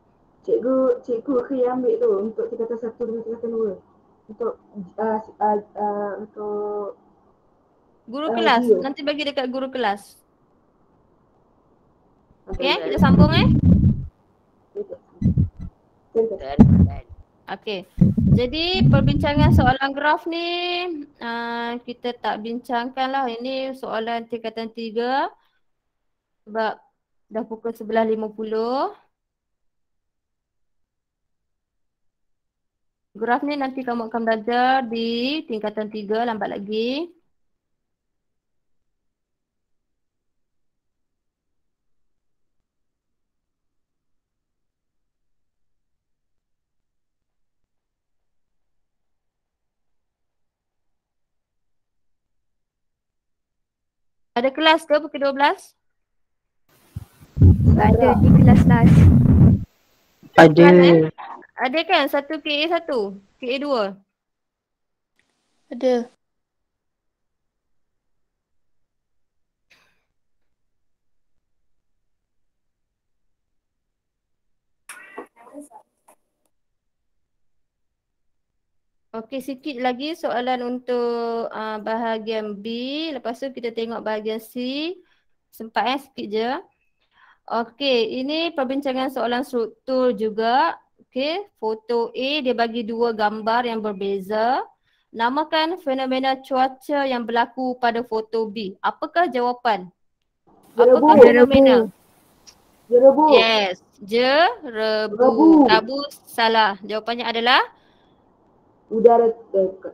Cikgu ke yang ambil tu untuk tingkatan 1 dengan tingkatan 2? untuk untuk Guru kelas. Gio. Nanti bagi dekat guru kelas. Okay. Okay, kita sambung Okay. Jadi perbincangan soalan graf ni kita tak bincangkan lah. Ini soalan tingkatan 3 sebab dah pukul 11.50. Graf ni nanti kamu akan belajar di tingkatan 3 lambat lagi. Ada kelas ke pukul 12? Tak ada di kelas last. Ada. Ada kan? Satu KA 1, KA 2. Ada. Okey, sikit lagi soalan untuk bahagian B. Lepas tu kita tengok bahagian C. Sempat sikit je. Okey, ini perbincangan soalan struktur juga. Okey, foto A dia bagi dua gambar yang berbeza. Namakan fenomena cuaca yang berlaku pada foto B. Apakah jawapan? Apakah fenomena? Jerebu. Yes, jerebu. Rabu salah. Jawapannya adalah Udara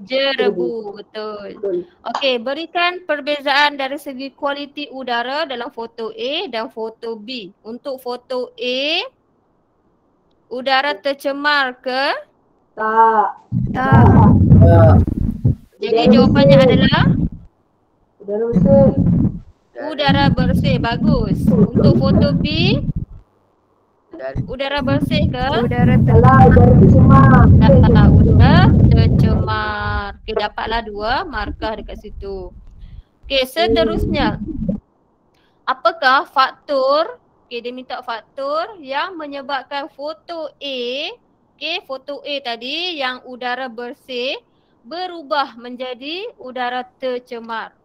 jerebu. Betul. Okey, berikan perbezaan dari segi kualiti udara dalam foto A dan foto B. Untuk foto A, udara tercemar ke? Tak. Jadi jawapannya adalah Udara bersih. udara bersih. Bagus. Untuk foto B, udara bersih ke? Udara Salah, udara tercemar. Udara tercemar. Okey, dapatlah 2 markah dekat situ. Okey, seterusnya. Apakah faktor, dia minta faktor yang menyebabkan foto A, foto A tadi yang udara bersih berubah menjadi udara tercemar.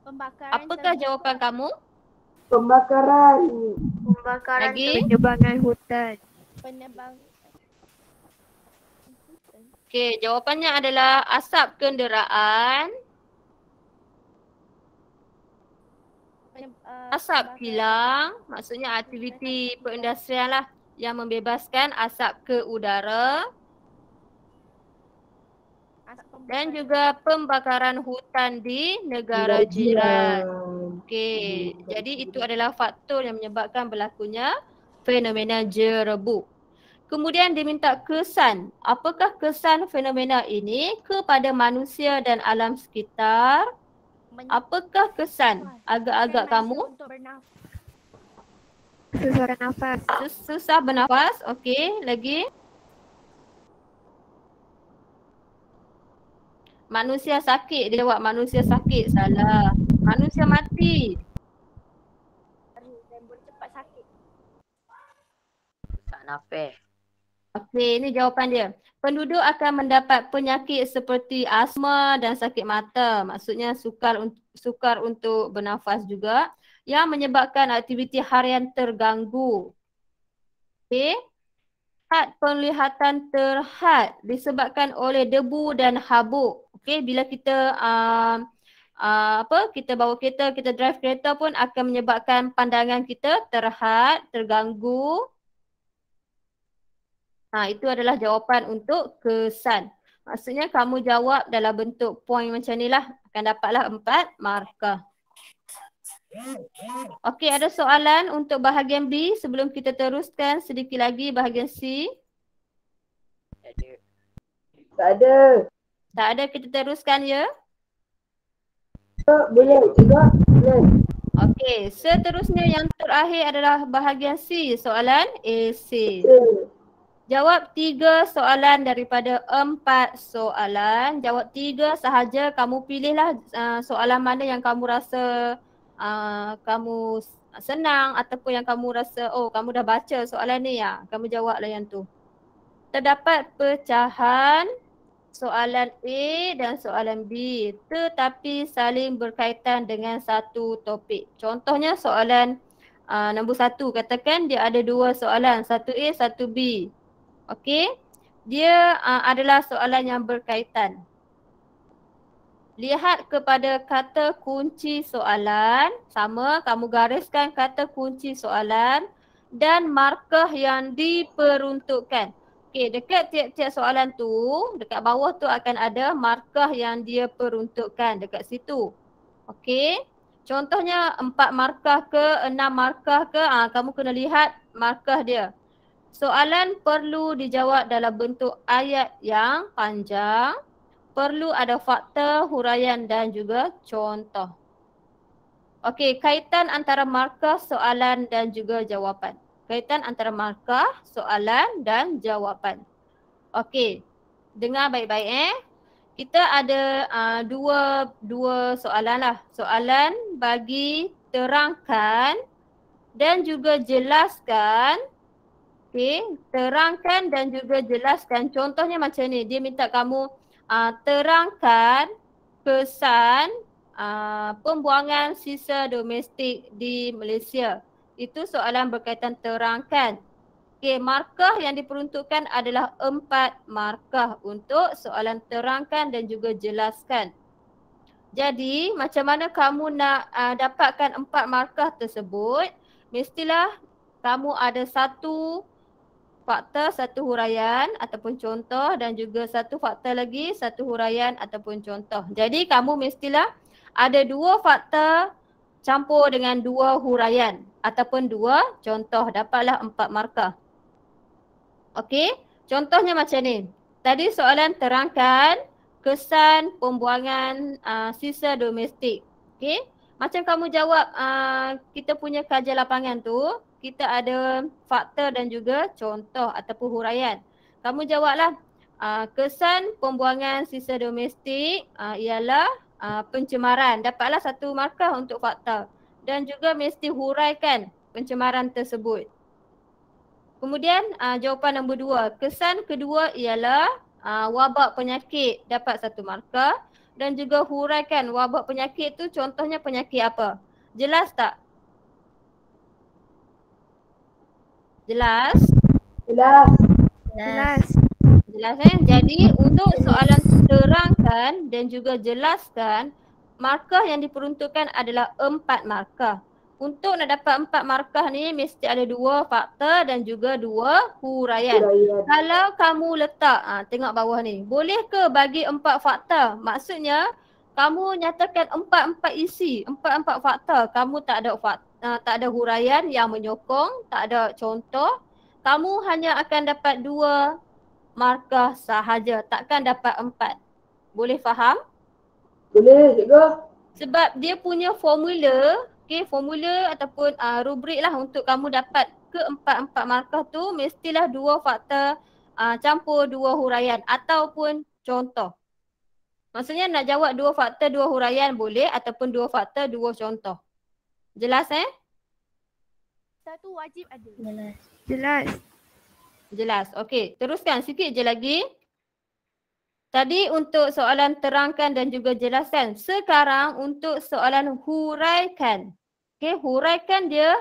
Pembakaran. Apakah jawapan kamu? Pembakaran. Lagi? Penebangan hutan. Okey, jawapannya adalah asap kenderaan, asap kilang, maksudnya aktiviti perindustrian lah yang membebaskan asap ke udara, dan juga pembakaran hutan di negara jiran. Okey, jadi itu adalah faktor yang menyebabkan berlakunya fenomena jerebu. Kemudian diminta kesan. Apakah kesan fenomena ini kepada manusia dan alam sekitar? Apakah kesan? Agak-agak kamu? Susah nafas. Susah bernafas. Okey, lagi? Manusia sakit. Dia jawab manusia sakit. Salah. Manusia mati. Tak nafas. Okey, ini jawapan dia. Penduduk akan mendapat penyakit seperti asma dan sakit mata. Maksudnya sukar untuk bernafas juga yang menyebabkan aktiviti harian terganggu. Okey. Had penglihatan terhad disebabkan oleh debu dan habuk. Okey, bila kita kita bawa kereta, kita drive kereta pun akan menyebabkan pandangan kita terhad, terganggu. Itu adalah jawapan untuk kesan. Maksudnya kamu jawab dalam bentuk point macam ni lah. Akan dapatlah 4 markah. Okey, ada soalan untuk bahagian B sebelum kita teruskan sedikit lagi bahagian C? Tak ada. Tak ada, kita teruskan ya? Boleh juga. Boleh. Okey, seterusnya yang terakhir adalah bahagian C, soalan AC. Jawab 3 soalan daripada 4 soalan. Jawab 3 sahaja. Kamu pilihlah soalan mana yang kamu rasa kamu senang ataupun yang kamu rasa kamu dah baca soalan ni ya. Kamu jawablah yang tu. Terdapat pecahan soalan A dan soalan B tetapi saling berkaitan dengan satu topik. Contohnya soalan nombor 1, katakan dia ada 2 soalan, satu A, satu B. Okey, dia adalah soalan yang berkaitan. Lihat kepada kata kunci soalan, sama kamu gariskan kata kunci soalan dan markah yang diperuntukkan. Okey, dekat tiap-tiap soalan tu, dekat bawah tu akan ada markah yang dia peruntukkan dekat situ. Okey. Contohnya 4 markah ke, 6 markah ke, kamu kena lihat markah dia. Soalan perlu dijawab dalam bentuk ayat yang panjang. Perlu ada fakta, huraian dan juga contoh. Okey, kaitan antara markah, soalan dan juga jawapan. Kaitan antara markah, soalan dan jawapan. Okey, dengar baik-baik Kita ada dua soalan lah. Soalan bagi terangkan dan juga jelaskan. Okey, terangkan dan juga jelaskan. Contohnya macam ni, dia minta kamu terangkan kesan pembuangan sisa domestik di Malaysia. Itu soalan berkaitan terangkan. Okey, markah yang diperuntukkan adalah 4 markah untuk soalan terangkan dan juga jelaskan. Jadi, macam mana kamu nak dapatkan 4 markah tersebut? Mestilah kamu ada satu fakta, satu huraian ataupun contoh dan juga satu fakta lagi, satu huraian ataupun contoh. Jadi, kamu mestilah ada 2 fakta campur dengan 2 huraian ataupun 2 contoh. Dapatlah 4 markah. Okey, contohnya macam ni. Tadi soalan terangkan kesan pembuangan sisa domestik. Okey, macam kamu jawab kita punya kajian lapangan tu, kita ada fakta dan juga contoh ataupun huraian. Kamu jawablah kesan pembuangan sisa domestik ialah pencemaran. Dapatlah 1 markah untuk fakta. Dan juga mesti huraikan pencemaran tersebut. Kemudian jawapan nombor 2. Kesan kedua ialah wabak penyakit, dapat 1 markah. Dan juga huraikan wabak penyakit tu contohnya penyakit apa? Jelas tak? Jelas? Jelas. Jelas. Jelas Jadi untuk soalan terangkan dan juga jelaskan, markah yang diperuntukkan adalah 4 markah. Untuk nak dapat 4 markah ni mesti ada 2 fakta dan juga 2 huraian. Kalau kamu letak, tengok bawah ni, boleh ke bagi 4 fakta? Maksudnya kamu nyatakan 4 isi, 4 fakta. Kamu tak ada huraian yang menyokong, tak ada contoh. Kamu hanya akan dapat 2 markah sahaja, takkan dapat 4. Boleh faham? Boleh, cikgu. Sebab dia punya formula, formula ataupun rubrik lah untuk kamu dapat ke-4 markah tu mestilah 2 fakta campur 2 huraian ataupun contoh. Maksudnya nak jawab 2 fakta 2 huraian boleh ataupun 2 fakta 2 contoh. Jelas Satu wajib ada. Jelas. Jelas. Jelas. Okey, teruskan sikit je lagi. Tadi untuk soalan terangkan dan juga jelaskan. Sekarang untuk soalan huraikan. Okey, huraikan dia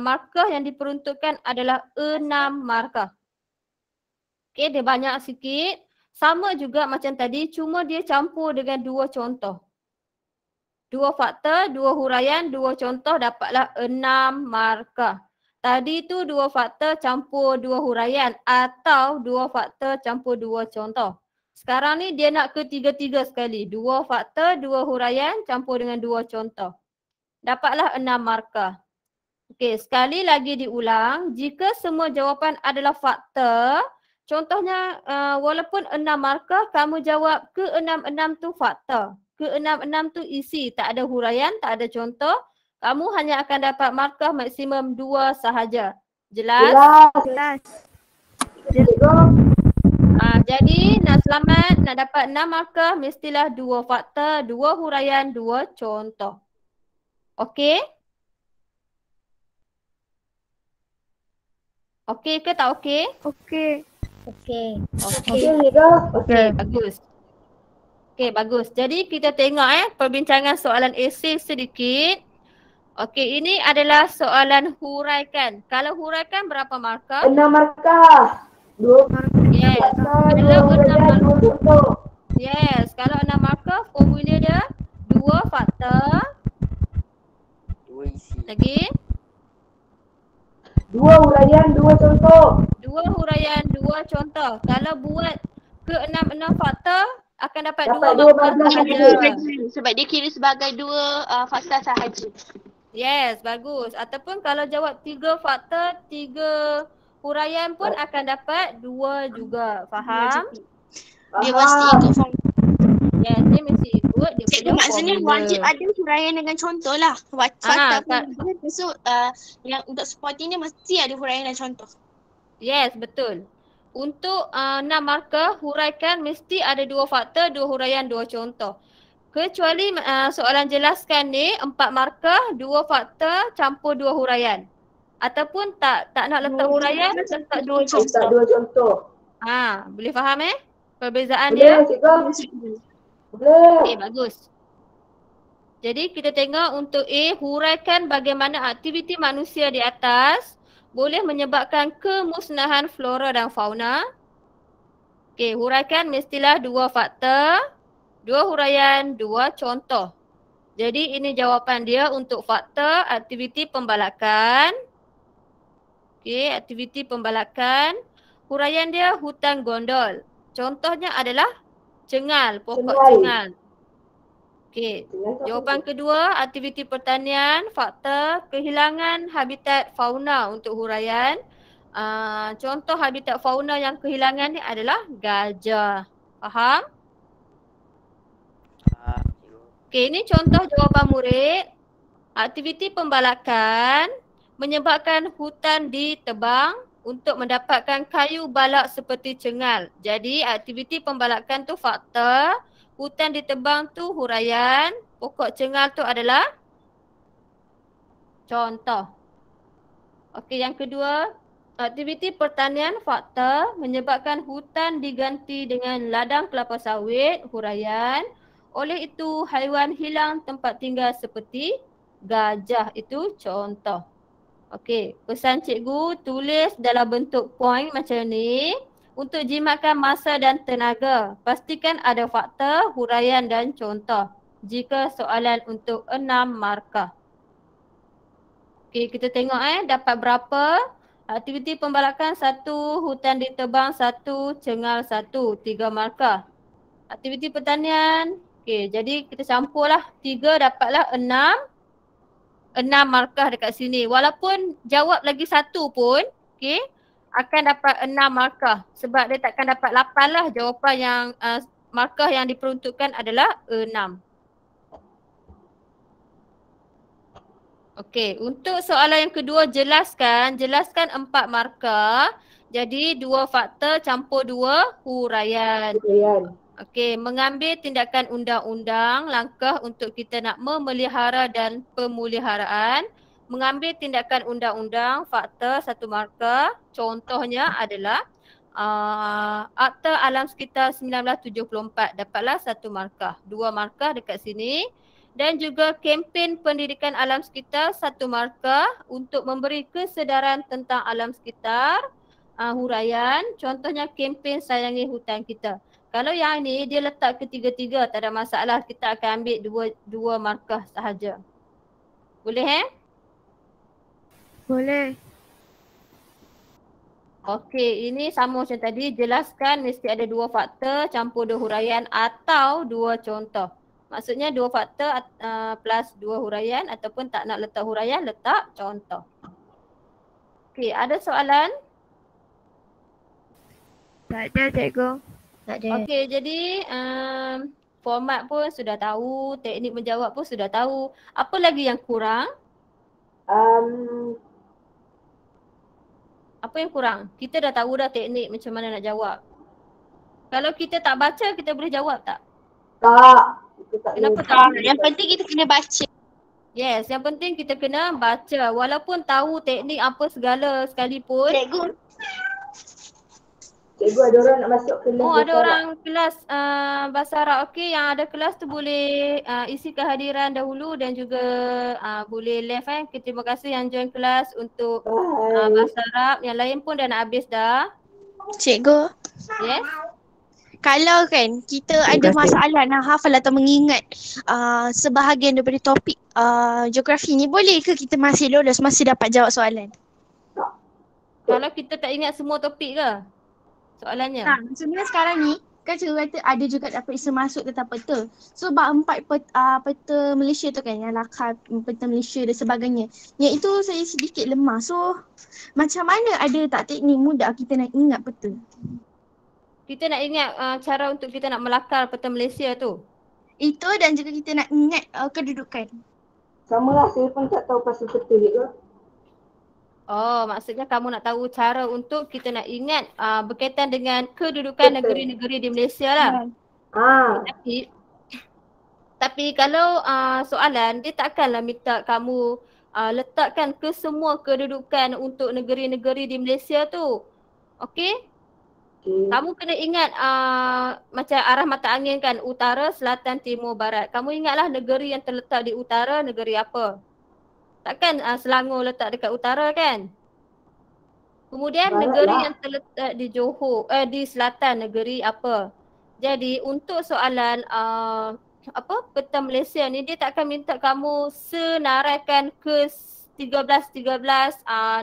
markah yang diperuntukkan adalah 6 markah. Okey, dia banyak sikit. Sama juga macam tadi, cuma dia campur dengan 2 contoh. 2 fakta, 2 huraian, 2 contoh dapatlah 6 markah. Tadi tu 2 fakta campur 2 huraian atau 2 fakta campur 2 contoh. Sekarang ni dia nak ketiga-tiga sekali. 2 fakta, 2 huraian campur dengan 2 contoh. Dapatlah 6 markah. Okey, sekali lagi diulang. Jika semua jawapan adalah fakta, contohnya walaupun 6 markah, kamu jawab ke-6 tu fakta. Ke-6 tu isi, tak ada huraian, tak ada contoh. Kamu hanya akan dapat markah maksimum 2 sahaja. Jelas? Jelas. Cikgu. Jadi nak selamat, nak dapat 6 markah mestilah 2 fakta, 2 huraian, 2 contoh. Okey? Okey ke tak okey? Okey. Okey. Okey. Okey, cikgu. Okey, bagus. Okey, bagus. Jadi kita tengok perbincangan soalan esei sedikit. Okey, ini adalah soalan huraikan. Kalau huraikan berapa markah? 6 markah. 2 Yes. markah, 2 Kalau 6 huraian, 2 contoh. Yes, kalau 6 markah formula dia 2 faktor. 2 isi. Lagi 2 huraian, 2 contoh. 2 huraian 2 contoh. Kalau buat ke 6 faktor akan dapat 2 Dapat 2 markah markah sahaja. sahaja. Sebab dia kira sebagai 2 fakta sahaja. Yes, bagus. Ataupun kalau jawab 3 faktor, 3 huraian pun akan dapat 2 juga. Faham? Dia mesti ikut formula. Yes, dia mesti ikut dia punya Maksudnya formula. wajib ada huraian dengan contoh lah. Fakta pun. So, yang untuk supporting dia mesti ada huraian dan contoh. Yes, betul. Untuk 6 markah, huraikan mesti ada 2 faktor, 2 huraian, 2 contoh. Kecuali soalan jelaskan ni 4 markah, 2 faktor campur 2 huraian. Ataupun tak nak letak huraian, letak 2 Letak contoh. 2 contoh. Boleh faham perbezaan dia? Boleh cikgu? Boleh. Okay, bagus. Jadi kita tengok untuk A, huraikan bagaimana aktiviti manusia di atas boleh menyebabkan kemusnahan flora dan fauna. Okey, huraikan mestilah 2 faktor, 2 huraian, 2 contoh. Jadi ini jawapan dia untuk faktor aktiviti pembalakan. Okey, aktiviti pembalakan. Huraian dia hutan gondol. Contohnya adalah cengal, pokok cengal. Okey, jawapan kedua aktiviti pertanian, faktor kehilangan habitat fauna untuk huraian. Contoh habitat fauna yang kehilangan ni adalah gajah. Faham? Okey, ini contoh jawapan murid. Aktiviti pembalakan menyebabkan hutan ditebang untuk mendapatkan kayu balak seperti cengal. Jadi aktiviti pembalakan tu faktor, hutan ditebang tu huraian, pokok cengal tu adalah contoh. Okey, yang kedua, aktiviti pertanian faktor menyebabkan hutan diganti dengan ladang kelapa sawit, huraian. Oleh itu haiwan hilang tempat tinggal seperti gajah, itu contoh. Okey, pesan cikgu tulis dalam bentuk poin macam ni. Untuk jimatkan masa dan tenaga, pastikan ada faktor, huraian dan contoh jika soalan untuk 6 markah. Okey, kita tengok dapat berapa. Aktiviti pembalakan 1, hutan ditebang 1, cengal 1, 3 markah. Aktiviti pertanian, okey, jadi kita campurlah 3 dapatlah 6 markah dekat sini. Walaupun jawab lagi 1 pun, okey, akan dapat 6 markah. Sebab dia takkan dapat 8 lah, jawapan yang markah yang diperuntukkan adalah 6. Okey, untuk soalan yang kedua jelaskan 4 markah. Jadi 2 faktor campur 2 huraian. Okey, mengambil tindakan undang-undang, langkah untuk kita nak memelihara dan pemuliharaan. Mengambil tindakan undang-undang, faktor 1 markah. Contohnya adalah Akta Alam Sekitar 1974, dapatlah 1 markah. 2 markah dekat sini. Dan juga kempen pendidikan alam sekitar 1 markah untuk memberi kesedaran tentang alam sekitar, huraian. Contohnya kempen sayangi hutan kita. Kalau yang ni dia letak ketiga-tiga, tak ada masalah, kita akan ambil 2 markah sahaja. Boleh Boleh. Okey, ini sama macam tadi, jelaskan mesti ada 2 faktor campur 2 huraian atau 2 contoh. Maksudnya 2 faktor plus 2 huraian, ataupun tak nak letak huraian, letak contoh. Okey, ada soalan? Tak ada cikgu. Tak ada. Okey, jadi format pun sudah tahu, teknik menjawab pun sudah tahu. Apa lagi yang kurang? Apa yang kurang? Kita dah tahu dah teknik macam mana nak jawab. Kalau kita tak baca, kita boleh jawab tak? Tak. Kenapa tak? Yang penting kita kena baca. Yes, yang penting kita kena baca. Walaupun tahu teknik apa segala sekalipun. Cikgu ada orang nak masuk kelas Oh, ada bahasa Arab. orang kelas bahasa Arab. Okey, yang ada kelas tu boleh isi kehadiran dahulu dan juga boleh left Terima kasih yang join kelas untuk Bye. bahasa Arab. Yang lain pun dah nak habis dah. Cikgu, Yes. kalau kan kita ada masalah nak hafal atau mengingat sebahagian daripada topik geografi ni, boleh ke kita masih lolos, masih dapat jawab soalan? Kalau kita tak ingat semua topik ke? Soalannya. Sebenarnya sekarang ni kan cikgu kata ada juga dapat isa masuk tentang peta. So bab 4 peta Malaysia tu kan, yang lakar peta Malaysia dan sebagainya, yang itu saya sedikit lemah. So macam mana, ada tak teknik mudah kita nak ingat peta? Kita nak ingat cara untuk kita nak melakar peta Malaysia tu. Itu dan juga kita nak ingat kedudukan. Sama lah, saya pun tak tahu pasal peta ke. Oh, maksudnya kamu nak tahu cara untuk kita nak ingat berkaitan dengan kedudukan negeri-negeri di Malaysia lah. Tapi kalau soalan, dia takkanlah minta kamu letakkan ke semua kedudukan untuk negeri-negeri di Malaysia tu. Okey? Kamu kena ingat macam arah mata angin kan, utara, selatan, timur, barat. Kamu ingatlah negeri yang terletak di utara, negeri apa. Takkan Selangor letak dekat utara kan? Kemudian barat negeri lah yang terletak di Johor, di selatan, negeri apa. Jadi untuk soalan peta Malaysia ni, dia tak akan minta kamu senaraikan ke 13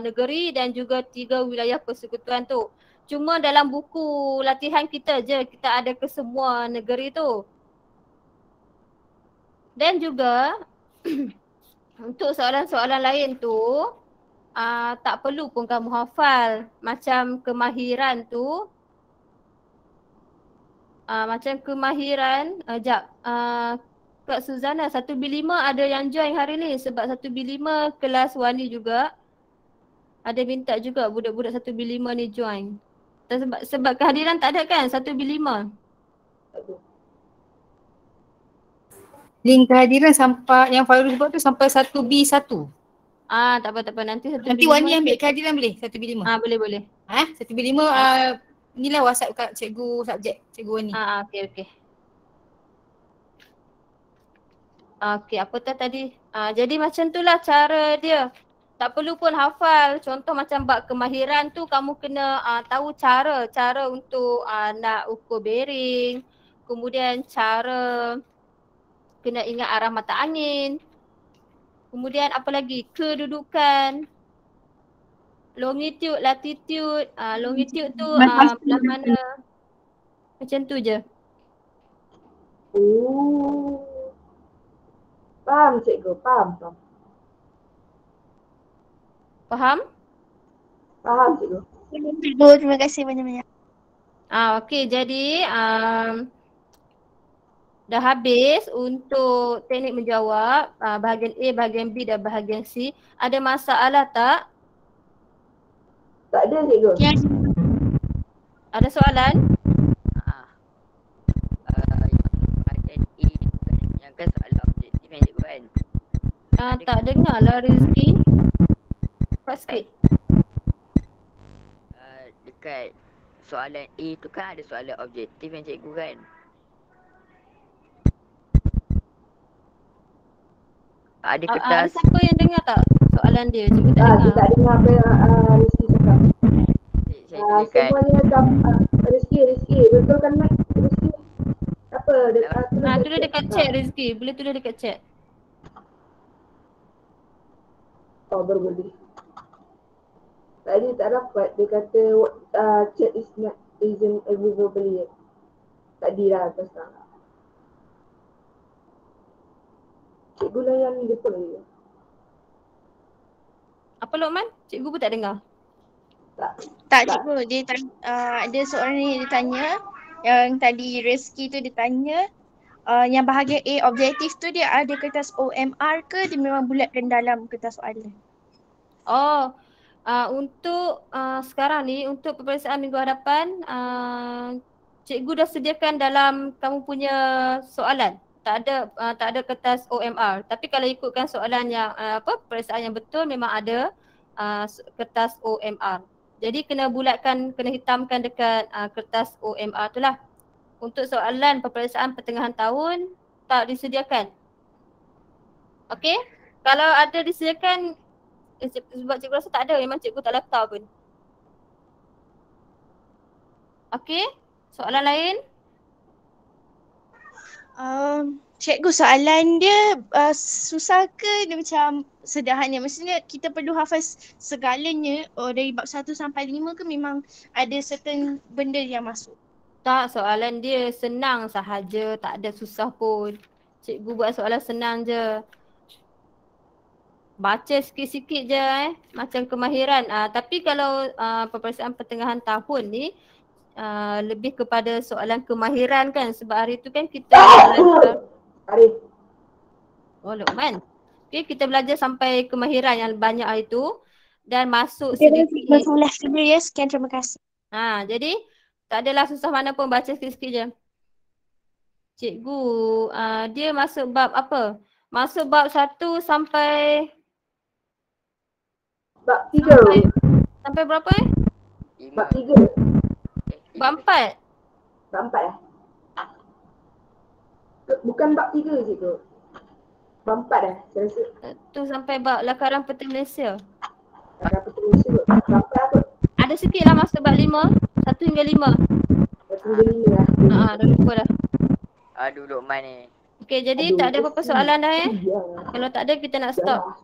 negeri dan juga 3 wilayah persekutuan tu. Cuma dalam buku latihan kita je kita ada ke semua negeri tu. Dan juga untuk soalan-soalan lain tu tak perlu pun kamu hafal. Macam kemahiran tu, Kak Suzana, 1B5 ada yang join hari ni sebab 1B5 kelas Wani juga. Ada minta juga budak-budak 1B5 ni join. Sebab kehadiran tak ada kan 1B5? Link kehadiran sampai yang Fairuz buat tu sampai 1B1. Tak apa. Nanti 1B5. Nanti Wani ambil kehadiran boleh 1B5? Boleh. 1B5 inilah WhatsApp kat cikgu subjek, cikgu Wani. Okey. Okey, apa tadi? Jadi macam itulah cara dia. Tak perlu pun hafal. Contoh macam bab kemahiran tu, kamu kena tahu cara untuk nak ukur bearing. Kemudian cara kena ingat arah mata angin. Kemudian apa lagi? Kedudukan. Longitude, latitude. Longitude tu belah mana. Macam tu je. Faham cikgu, faham. Faham? Faham cikgu. Cikgu, terima kasih banyak-banyak. Okey, jadi dah habis untuk teknik menjawab bahagian A, bahagian B dan bahagian C. Ada masalah tak? Tak ada cikgu. Ada soalan? Bahagian A yang kan soalan objektif yang cikgu kan? Tak dengar lah Rizky. Cepat sikit. Dekat soalan A tu kan ada soalan objektif yang cikgu kan? Ada kertas. Ada siapa yang dengar tak soalan dia? Cikgu tak dengar. Tak dengar apa yang Rizky cakap. Semuanya Rizky, betulkan mic Rizky. Apa? Tulis dekat chat Rizky. Boleh tulis dekat chat. Baru boleh. Tadi tak dapat, dia kata chat isn't available yet. Tadi lah pasal. Cikgu layan dia pun lagi. Apa Lokman? Cikgu pun tak dengar. Tak cikgu, dia ada seorang ni dia tanya, yang tadi Rizky tu dia tanya, yang bahagian A objektif tu dia ada kertas OMR ke dia memang bulatkan dalam kertas soalan? Untuk sekarang ni, untuk peperiksaan minggu hadapan, cikgu dah sediakan dalam kamu punya soalan. Tak ada kertas OMR. Tapi kalau ikutkan soalan yang peperiksaan yang betul, memang ada kertas OMR. Jadi kena bulatkan, kena hitamkan dekat kertas OMR tu lah. Untuk soalan peperiksaan pertengahan tahun tak disediakan. Okey? Kalau ada disediakan, sebab cikgu rasa tak ada, memang cikgu tak letak pun. Okey? Soalan lain? Cikgu, soalan dia susah ke dia macam sederhana? Maksudnya kita perlu hafaz segalanya dari bab 1 sampai 5 ke memang ada certain benda yang masuk? Tak, soalan dia senang sahaja, tak ada susah pun. Cikgu buat soalan senang je. Baca sikit-sikit je macam kemahiran. Tapi kalau peperiksaan pertengahan tahun ni lebih kepada soalan kemahiran kan, sebab hari tu kan kita belajar. Oh, Luqman. Okay, kita belajar sampai kemahiran yang banyak hari tu dan masuk sedikit. Masalah video ya, sekian, terima kasih. Jadi tak adalah susah mana pun, baca sikit-sikit je. Cikgu, dia masuk bab apa? Masuk bab 1 sampai Bab 3. Sampai berapa Bab 3. Bab 4. Bab 4 Bukan bab 3 cikgu. Bab 4 saya rasa. Tu sampai bab lakaran peta Malaysia. Lakaran peta Malaysia kot. Bab 4 kot. Ada sikit lah masuk bab 5. 1 hingga 5. 1 hingga 5 lah. Dah lupa dah. Aduh Luqman ni. Okay, jadi tak ada apa-apa soalan dah Kalau tak ada kita nak stop.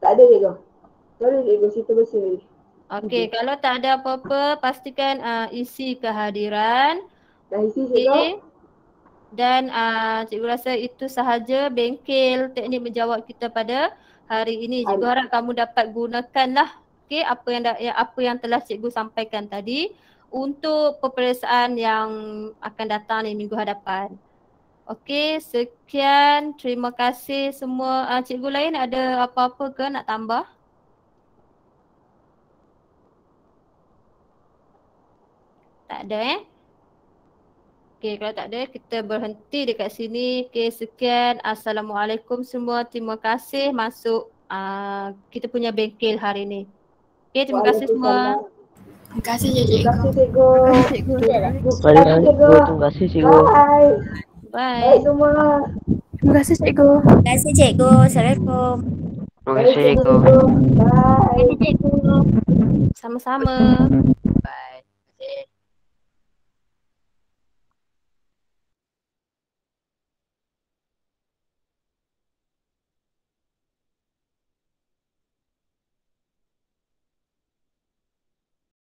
Tak ada cikgu. Sorry cikgu, cerita bersih lagi. Okay, kalau tak ada apa-apa pastikan isi kehadiran. Dah isi cikgu. Dan cikgu rasa itu sahaja bengkel teknik menjawab kita pada hari ini. Cikgu harap kamu dapat gunakanlah apa yang telah cikgu sampaikan tadi untuk peperiksaan yang akan datang ni minggu hadapan. Okey, sekian. Terima kasih semua. Cikgu lain ada apa-apa ke nak tambah? Tak ada Okey, kalau tak ada kita berhenti dekat sini. Okey, sekian. Assalamualaikum semua. Terima kasih masuk kita punya bengkel hari ni. Okey, terima kasih semua. Terima kasih cikgu. Terima kasih cikgu. Terima kasih cikgu. Bye. Baik semua. Terima kasih cikgu. Terima kasih cikgu. Assalamualaikum. Terima kasih cikgu. Bye. Terima kasih cikgu. Sama-sama. Bye.